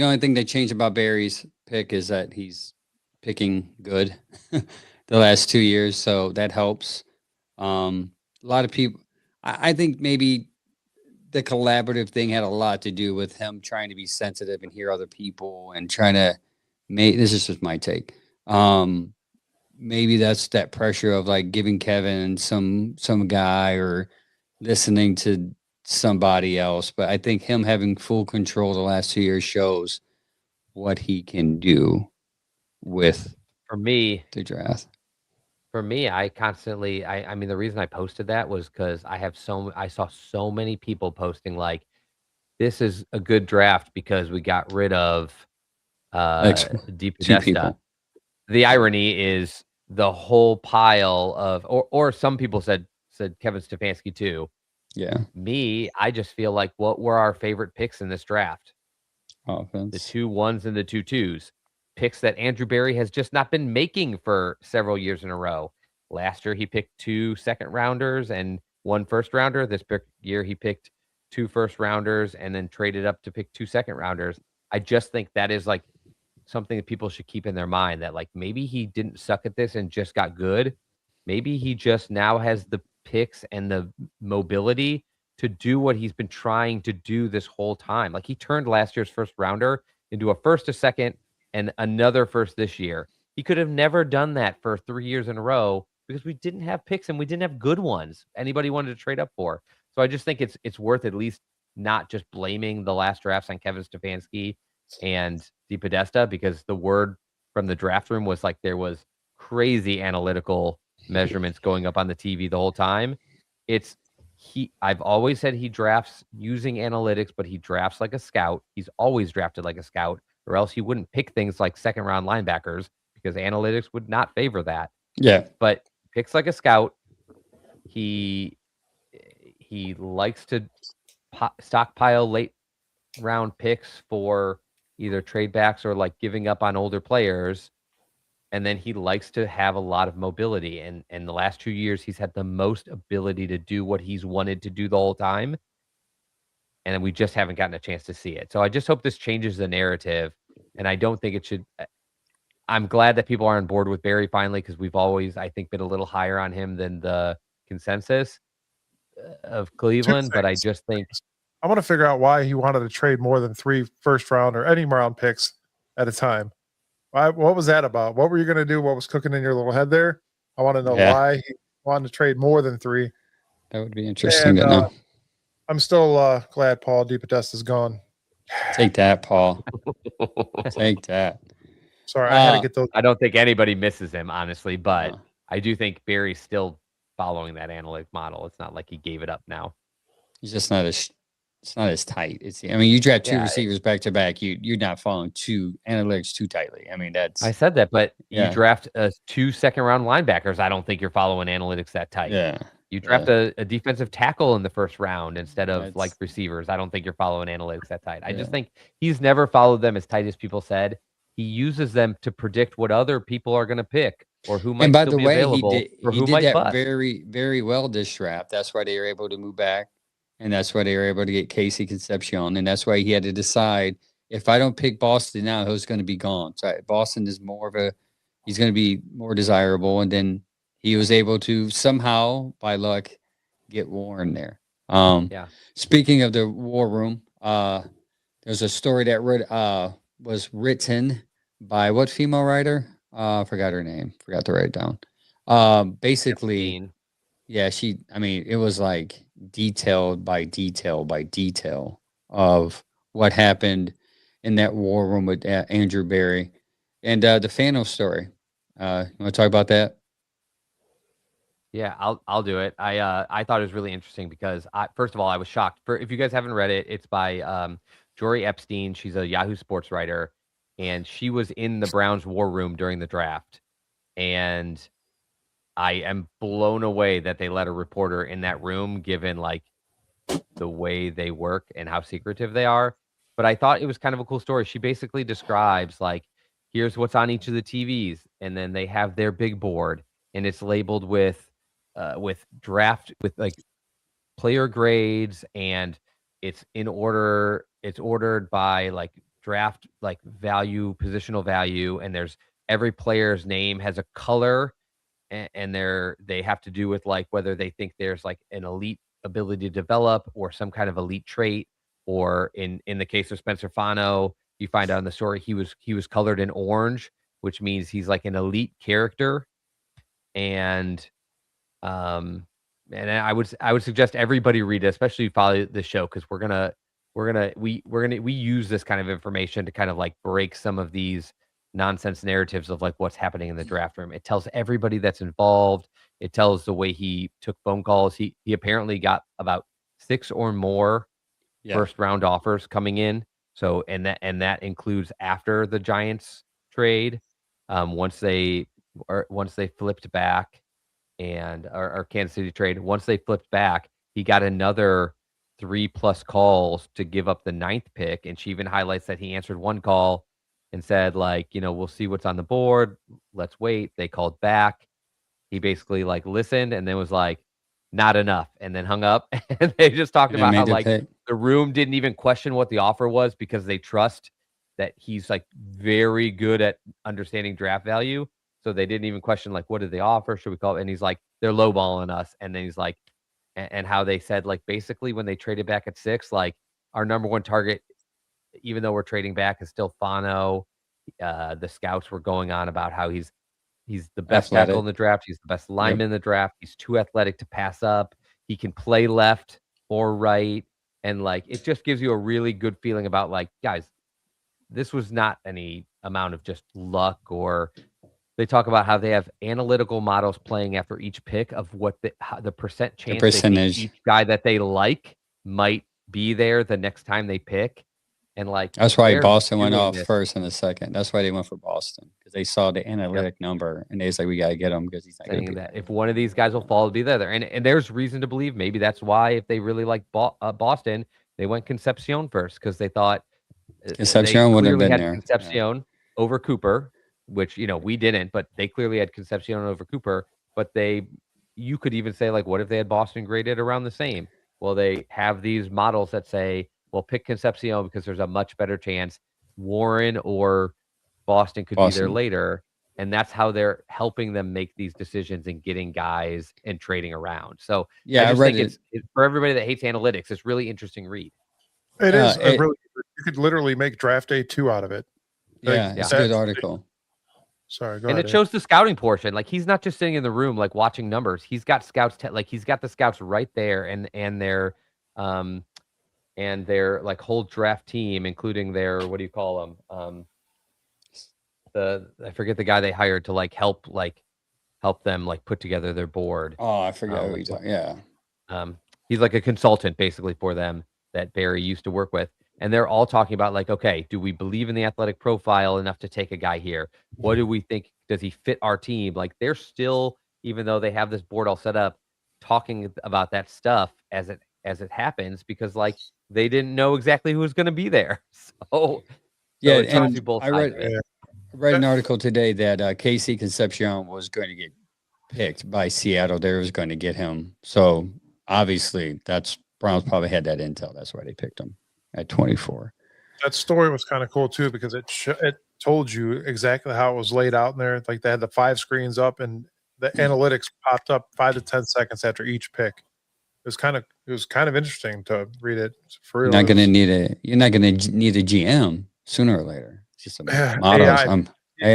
only thing they changed about Barry's pick is that he's picking good the last 2 years, so that helps. A lot of people, I think maybe the collaborative thing had a lot to do with him trying to be sensitive and hear other people and trying to make. This is just my take. Maybe that's that pressure of like giving Kevin some guy or listening to somebody else. But I think him having full control the last 2 years shows what he can do with For me, the draft. I constantly, I mean, the reason I posted that was because I saw so many people posting like, this is a good draft because we got rid of Like Di two Podesta. people. The irony is the whole pile of, or some people said Kevin Stefanski too. Yeah. Me, I just feel like what were our favorite picks in this draft? The Offense. 2 1s and the 2 2s. Picks that Andrew Berry has just not been making for several years in a row. Last year, he picked 2 second rounders and 1 first rounder. This year, he picked 2 first rounders and then traded up to pick 2 second rounders. I just think that is like something that people should keep in their mind, that like maybe he didn't suck at this and just got good. Maybe he just now has the picks and the mobility to do what he's been trying to do this whole time. Like he turned last year's first rounder into a first, a second, and another first this year. He could have never done that for 3 years in a row because we didn't have picks and we didn't have good ones anybody wanted to trade up for. So I just think it's worth at least not just blaming the last drafts on Kevin Stefanski and Di Podesta, because the word from the draft room was like there was crazy analytical measurements going up on the TV the whole time. I've always said he drafts using analytics, but he drafts like a scout. He's always drafted like a scout, or else he wouldn't pick things like second round linebackers because analytics would not favor that. Yeah. But picks like a scout. He likes to stockpile late round picks for either trade backs or like giving up on older players. And then he likes to have a lot of mobility. And in the last 2 years, he's had the most ability to do what he's wanted to do the whole time. And we just haven't gotten a chance to see it. So I just hope this changes the narrative. And I don't think it should. I'm glad that people are on board with Barry finally, because we've always, I think, been a little higher on him than the consensus of Cleveland. But I just think I want to figure out why he wanted to trade more than 3 first round or any round picks at a time. What was that about? What were you going to do? What was cooking in your little head there? I want to know why he wanted to trade more than 3. That would be interesting to know. I'm still glad Paul Di Podesta is gone. Take that, Paul. Take that. Sorry, I had to get those. I don't think anybody misses him, honestly, but I do think Barry's still following that analytic model. It's not like he gave it up now. He's just not as it's not as tight. I mean, you draft 2 receivers back to back. You're not following analytics too tightly. I mean, I said that, but you draft 2 second round linebackers. I don't think you're following analytics that tight. Yeah. You draft a defensive tackle in the first round instead of like receivers. I don't think you're following analytics that tight. I just think he's never followed them as tight as people said. He uses them to predict what other people are going to pick or who might still be available. He did that very, very well this draft. That's why they were able to move back. And that's why they were able to get Casey Concepcion. And that's why he had to decide, if I don't pick Boston now, who's going to be gone? So Boston is he's going to be more desirable. And then he was able to somehow, by luck, get Warren there. Speaking of the war room, there's a story that was written by what female writer? I forgot her name. Forgot to write it down. Basically, it was like detail by detail of what happened in that war room with Andrew Berry and the Fano story. You want to talk about that? Yeah, I'll do it. I thought it was really interesting because first of all, I was shocked. If you guys haven't read it, it's by Jory Epstein. She's a Yahoo Sports writer, and she was in the Browns war room during the draft. And I am blown away that they let a reporter in that room, given like the way they work and how secretive they are. But I thought it was kind of a cool story. She basically describes like, here's what's on each of the TVs, and then they have their big board, and it's labeled with draft, with like player grades, and it's in order. It's ordered by like draft, like value, positional value, and there's every player's name has a color, and they have to do with like whether they think there's like an elite ability to develop or some kind of elite trait, or in the case of Spencer Fano, you find out in the story he was colored in orange, which means he's like an elite character. And I would suggest everybody read it, especially follow the show, because we use this kind of information to kind of like break some of these nonsense narratives of like what's happening in the draft room. It tells everybody that's involved. It tells the way he took phone calls. He apparently got about 6 or more first round offers coming in. So and that includes after the Giants trade. Once they flipped back, and our Kansas City trade, once they flipped back, he got another 3+ calls to give up the 9th pick. And she even highlights that he answered one call and said, like, we'll see what's on the board. Let's wait. They called back. He basically like listened and then was like, not enough, and then hung up. And they just talked about how like the room didn't even question what the offer was because they trust that he's like very good at understanding draft value. So they didn't even question like, what did they offer? Should we call it? And he's like, they're lowballing us. And then he's like, and how they said like basically when they traded back at 6, like our number one target, even though we're trading back, is still Fano. The scouts were going on about how he's the best tackle in the draft. He's the best lineman in the draft. He's too athletic to pass up. He can play left or right. And like, it just gives you a really good feeling about like, guys, this was not any amount of just luck. Or they talk about how they have analytical models playing after each pick of what the percent chance they think each guy that they like might be there the next time they pick. And like, that's why Boston went off first in the second. That's why they went for Boston, because they saw the analytic number and they was like, we got to get him because he's not going to be that. If one of these guys will fall to be there, and there's reason to believe maybe that's why, if they really like Boston, they went Concepcion first, because they thought Concepcion would have been there. Concepcion over Cooper, which we didn't, but they clearly had Concepcion over Cooper. But you could even say like, what if they had Boston graded around the same? Well, they have these models that say, well, pick Concepcion because there's a much better chance Warren or Boston could be there later. And that's how they're helping them make these decisions and getting guys and trading around. So I think it's for everybody that hates analytics, it's really interesting read. It is really, you could literally make draft day 2 out of it. It's a good article. Sorry, go ahead. And it shows the scouting portion. Like, he's not just sitting in the room like watching numbers. He's got scouts he's got the scouts right there, and their like whole draft team, including their, what do you call them? I forget the guy they hired to like help them like put together their board. Oh, I forget what he's talking. Yeah. He's like a consultant basically for them that Barry used to work with. And they're all talking about like, okay, do we believe in the athletic profile enough to take a guy here? What do we think? Does he fit our team? Like, they're still, even though they have this board all set up, talking about that stuff as it happens, because like they didn't know exactly who was going to be there. So and I read an article today that Casey Concepcion was going to get picked by Seattle. They was going to get him. So obviously Browns probably had that intel. That's why they picked him at 24. That story was kind of cool too, because it told you exactly how it was laid out in there. Like, they had the 5 screens up and the analytics popped up 5 to 10 seconds after each pick. It was kind of interesting to read it. For real. You're not going to need a GM sooner or later. It's just a models. All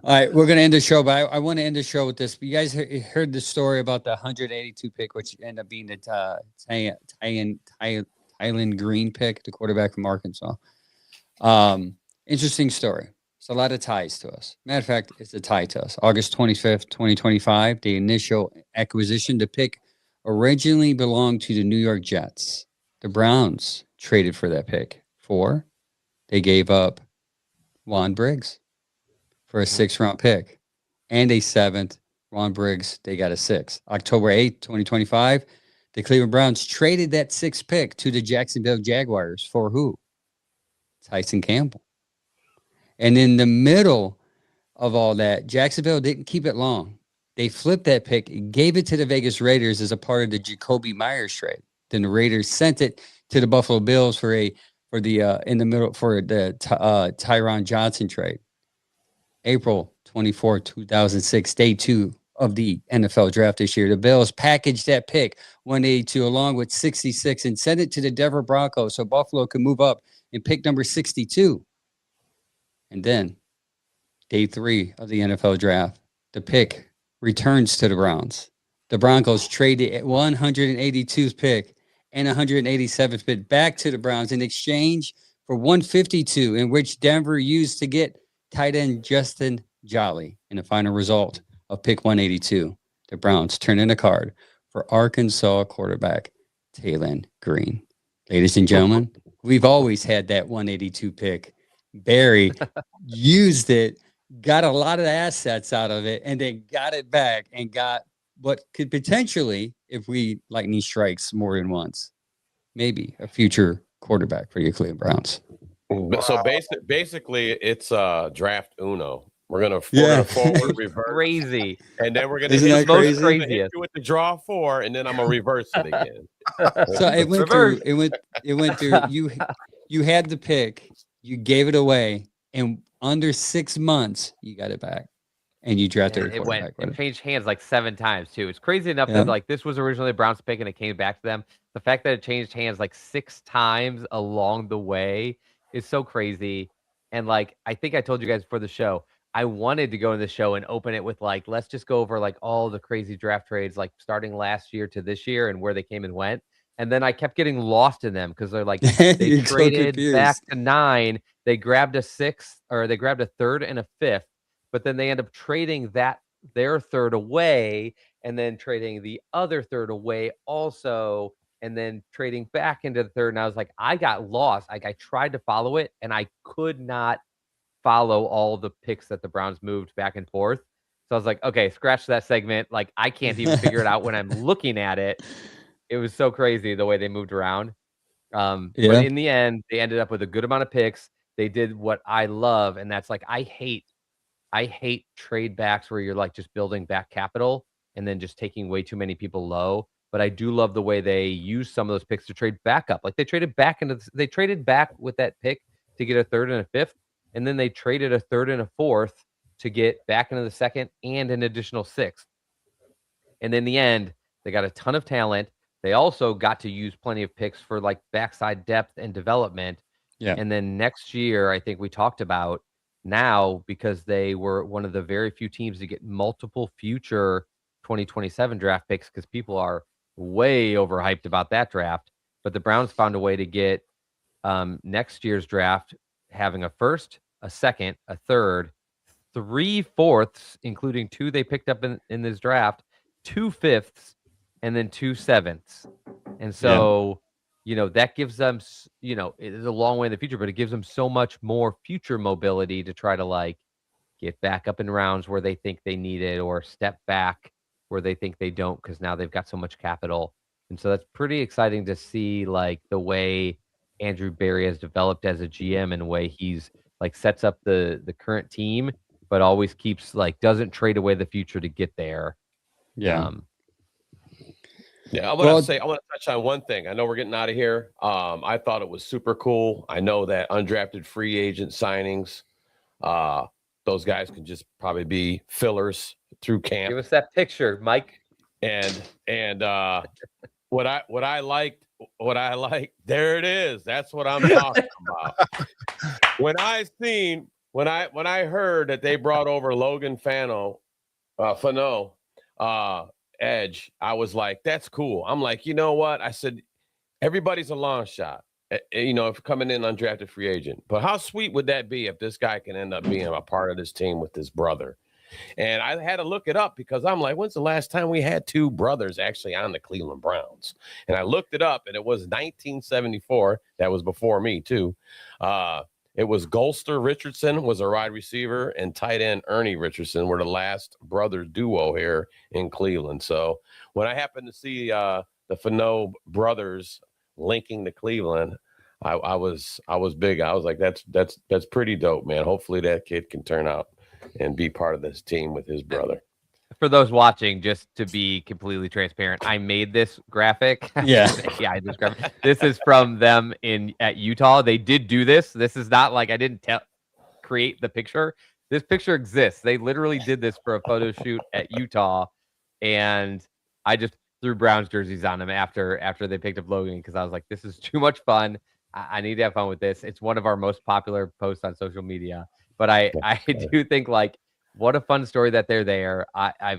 right, we're going to end the show, but I want to end the show with this. You guys heard the story about the 182 pick, which ended up being the Tylen Green pick, the quarterback from Arkansas. Interesting story. It's a lot of ties to us. Matter of fact, it's a tie to us. August 25th, 2025, the initial acquisition. The pick originally belonged to the New York Jets. The Browns traded for that pick. They gave up Juan Briggs for a 6th-round pick and a 7th. Juan Briggs, they got a 6th. October 8th, 2025, the Cleveland Browns traded that 6th pick to the Jacksonville Jaguars for who? Tyson Campbell. And in the middle of all that, Jacksonville didn't keep it long. They flipped that pick, gave it to the Vegas Raiders as a part of the Jacoby Myers trade. Then the Raiders sent it to the Buffalo Bills for the Tyron Johnson trade. April 24, 2006, day 2 of the NFL draft this year. The Bills packaged that pick 182 along with 66 and sent it to the Denver Broncos so Buffalo could move up and pick number 62. And then day 3 of the NFL draft, the pick returns to the Browns. The Broncos traded 182th pick and 187th pick back to the Browns in exchange for 152, in which Denver used to get tight end Justin Jolly. In the final result of pick 182, the Browns turned in a card for Arkansas quarterback Taylon Green. Ladies and gentlemen, we've always had that 182 pick. Barry used it, got a lot of assets out of it, and then got it back and got what could potentially, if we lightning strikes more than once, maybe a future quarterback for your Cleveland Browns. So basically, it's draft Uno. We're gonna forward, reverse, Crazy, and then we're gonna Isn't that crazy? hit you with the draw 4, and then I'm gonna reverse it again. So it went through. It went through. You had the pick. You gave it away, and under 6 months, you got it back, and you drafted a quarterback. It changed hands like 7 times too. It's crazy enough that like this was originally a Browns pick, and it came back to them. The fact that it changed hands like 6 times along the way is so crazy. And like I think I told you guys before the show, I wanted to go in the show and open it with like, let's just go over like all the crazy draft trades, like starting last year to this year and where they came and went. And then I kept getting lost in them because they're like, they traded back to 9. They grabbed a 6th, or they grabbed a 3rd and a 5th, but then they end up trading their 3rd away and then trading the other 3rd away also, and then trading back into the 3rd. And I was like, I got lost. Like I tried to follow it and I could not follow all the picks that the Browns moved back and forth. So I was like, okay, scratch that segment. Like I can't even figure it out when I'm looking at it. It was so crazy the way they moved around. But in the end, they ended up with a good amount of picks. They did what I love, and that's like I hate trade backs where you're like just building back capital and then just taking way too many people low. But I do love the way they use some of those picks to trade back up. Like they traded back with that pick to get a 3rd and a 5th, and then they traded a 3rd and a 4th to get back into the 2nd and an additional 6th. And in the end, they got a ton of talent. They also got to use plenty of picks for like backside depth and development. Yeah. And then next year, I think we talked about now, because they were one of the very few teams to get multiple future 2027 draft picks, because people are way overhyped about that draft. But the Browns found a way to get next year's draft having a 1st, a 2nd, a 3rd, 3 4ths, including 2 they picked up in this draft, 2 5ths, and then 2 7ths. And so, that gives them, it is a long way in the future, but it gives them so much more future mobility to try to like get back up in rounds where they think they need it, or step back where they think they don't, because now they've got so much capital. And so that's pretty exciting to see, like the way Andrew Berry has developed as a GM, and the way he's like sets up the current team, but always keeps like, doesn't trade away the future to get there. I want to touch on one thing. I know we're getting out of here. I thought it was super cool. I know that undrafted free agent signings, those guys can just probably be fillers through camp. Give us that picture, Mike. And what I liked, there it is. That's what I'm talking about. When I heard that they brought over Logan Fano, edge, I was like, that's cool. I'm like, you know what? I said, everybody's a long shot, if coming in undrafted free agent. But how sweet would that be if this guy can end up being a part of this team with his brother? And I had to look it up, because I'm like, when's the last time we had 2 brothers actually on the Cleveland Browns? And I looked it up, and it was 1974. That was before me too. It was Golster Richardson was a wide receiver, and tight end Ernie Richardson were the last brother duo here in Cleveland. So when I happened to see the Fano brothers linking to Cleveland, I was big. I was like, that's pretty dope, man. Hopefully that kid can turn out and be part of this team with his brother. for those watching, just to be completely transparent, I made this graphic. Yeah. Yeah, this is from them at Utah. They did do this. This is not like I didn't create the picture. This picture exists. They literally did this for a photo shoot at Utah, and I just threw Browns jerseys on them after they picked up Logan because I was like, this is too much fun. I need to have fun with this. It's one of our most popular posts on social media. But I do think, like, what a fun story that they're there.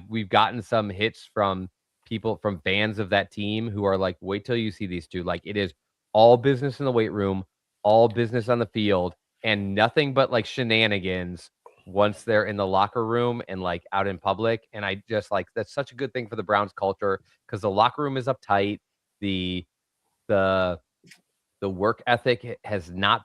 We've gotten some hits from people, from fans of that team, who are like, wait till you see these two. Like, it is all business in the weight room, all business on the field, and nothing but like shenanigans once they're in the locker room and like out in public. And I just like, that's such a good thing for the Browns culture, because the locker room is uptight. The work ethic has not,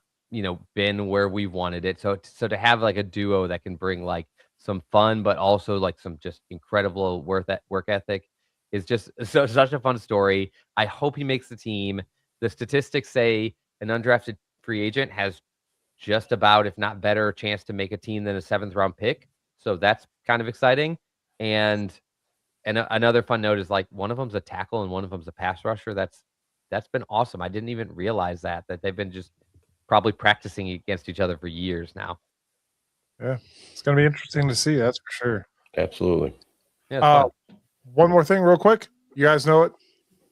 been where we wanted it. So to have like a duo that can bring like some fun, but also like some just incredible work ethic is just such a fun story. I hope he makes the team. The statistics say an undrafted free agent has just about, if not better, chance to make a team than a 7th round pick. So that's kind of exciting. And another fun note is, like, one of them's a tackle and one of them's a pass rusher. That's been awesome. I didn't even realize that they've been just probably practicing against each other for years now. Yeah, it's going to be interesting to see. That's for sure. Absolutely. Yeah. One more thing real quick. You guys know it.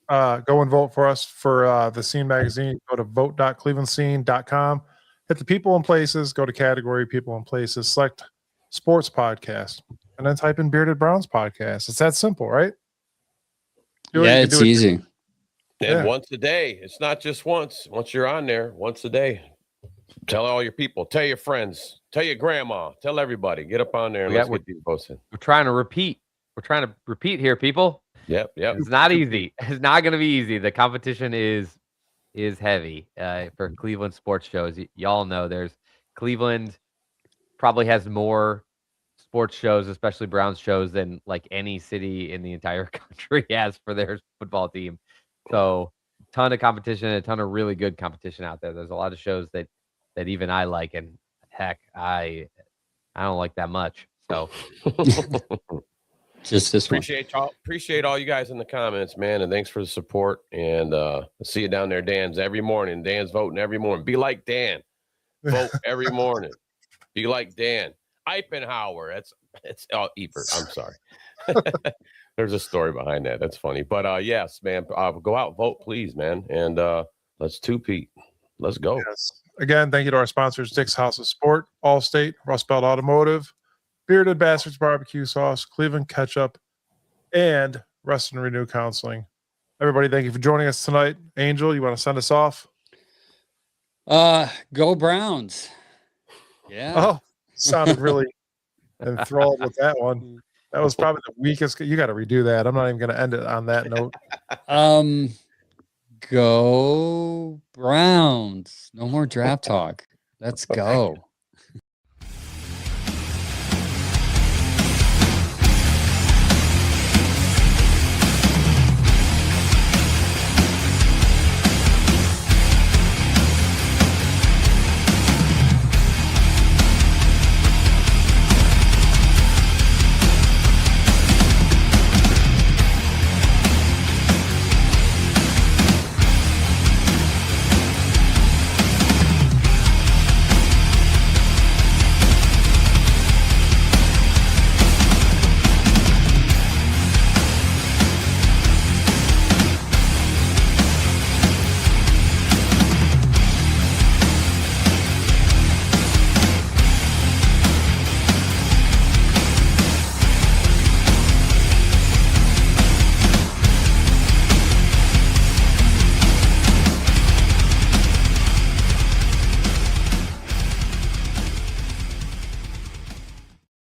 Go and vote for us for the Scene magazine. Go to vote.clevelandscene.com. Hit the people and places. Go to category people and places. Select sports podcast. And then type in Bearded Browns podcast. It's that simple, right? It's easy. And once a day. It's not just once. Once you're on there, once a day. Tell all your people. Tell your friends. Tell your grandma. Tell everybody. Get up on there and let's get these posted. We're trying to repeat. We're trying to repeat here, people. Yep. It's not easy. It's not going to be easy. The competition is heavy for Cleveland sports shows. Y'all know Cleveland probably has more sports shows, especially Browns shows, than like any city in the entire country has for their football team. So ton of competition, a ton of really good competition out there. There's a lot of shows that even I like, and heck, I don't like that much. So just this appreciate all you guys in the comments, man, and thanks for the support. And see you down there, Dan's every morning. Dan's voting every morning. Be like Dan. Vote every morning. Be like Dan. Eipenhower. It's Ebert. I'm sorry. There's a story behind that. That's funny. But yes, man, go out, vote, please, man. And let's two-peat. Let's go. Yes. Again, thank you to our sponsors, Dick's House of Sport, Allstate, Rust Belt Automotive, Bearded Bastards Barbecue Sauce, Cleveland Ketchup, and Rest and Renew Counseling. Everybody, thank you for joining us tonight. Angel, you want to send us off? Go Browns. Yeah. Oh, sounded really enthralled with that one. That was probably the weakest. You got to redo that. I'm not even going to end it on that note. Go Browns. No more draft talk. Let's go.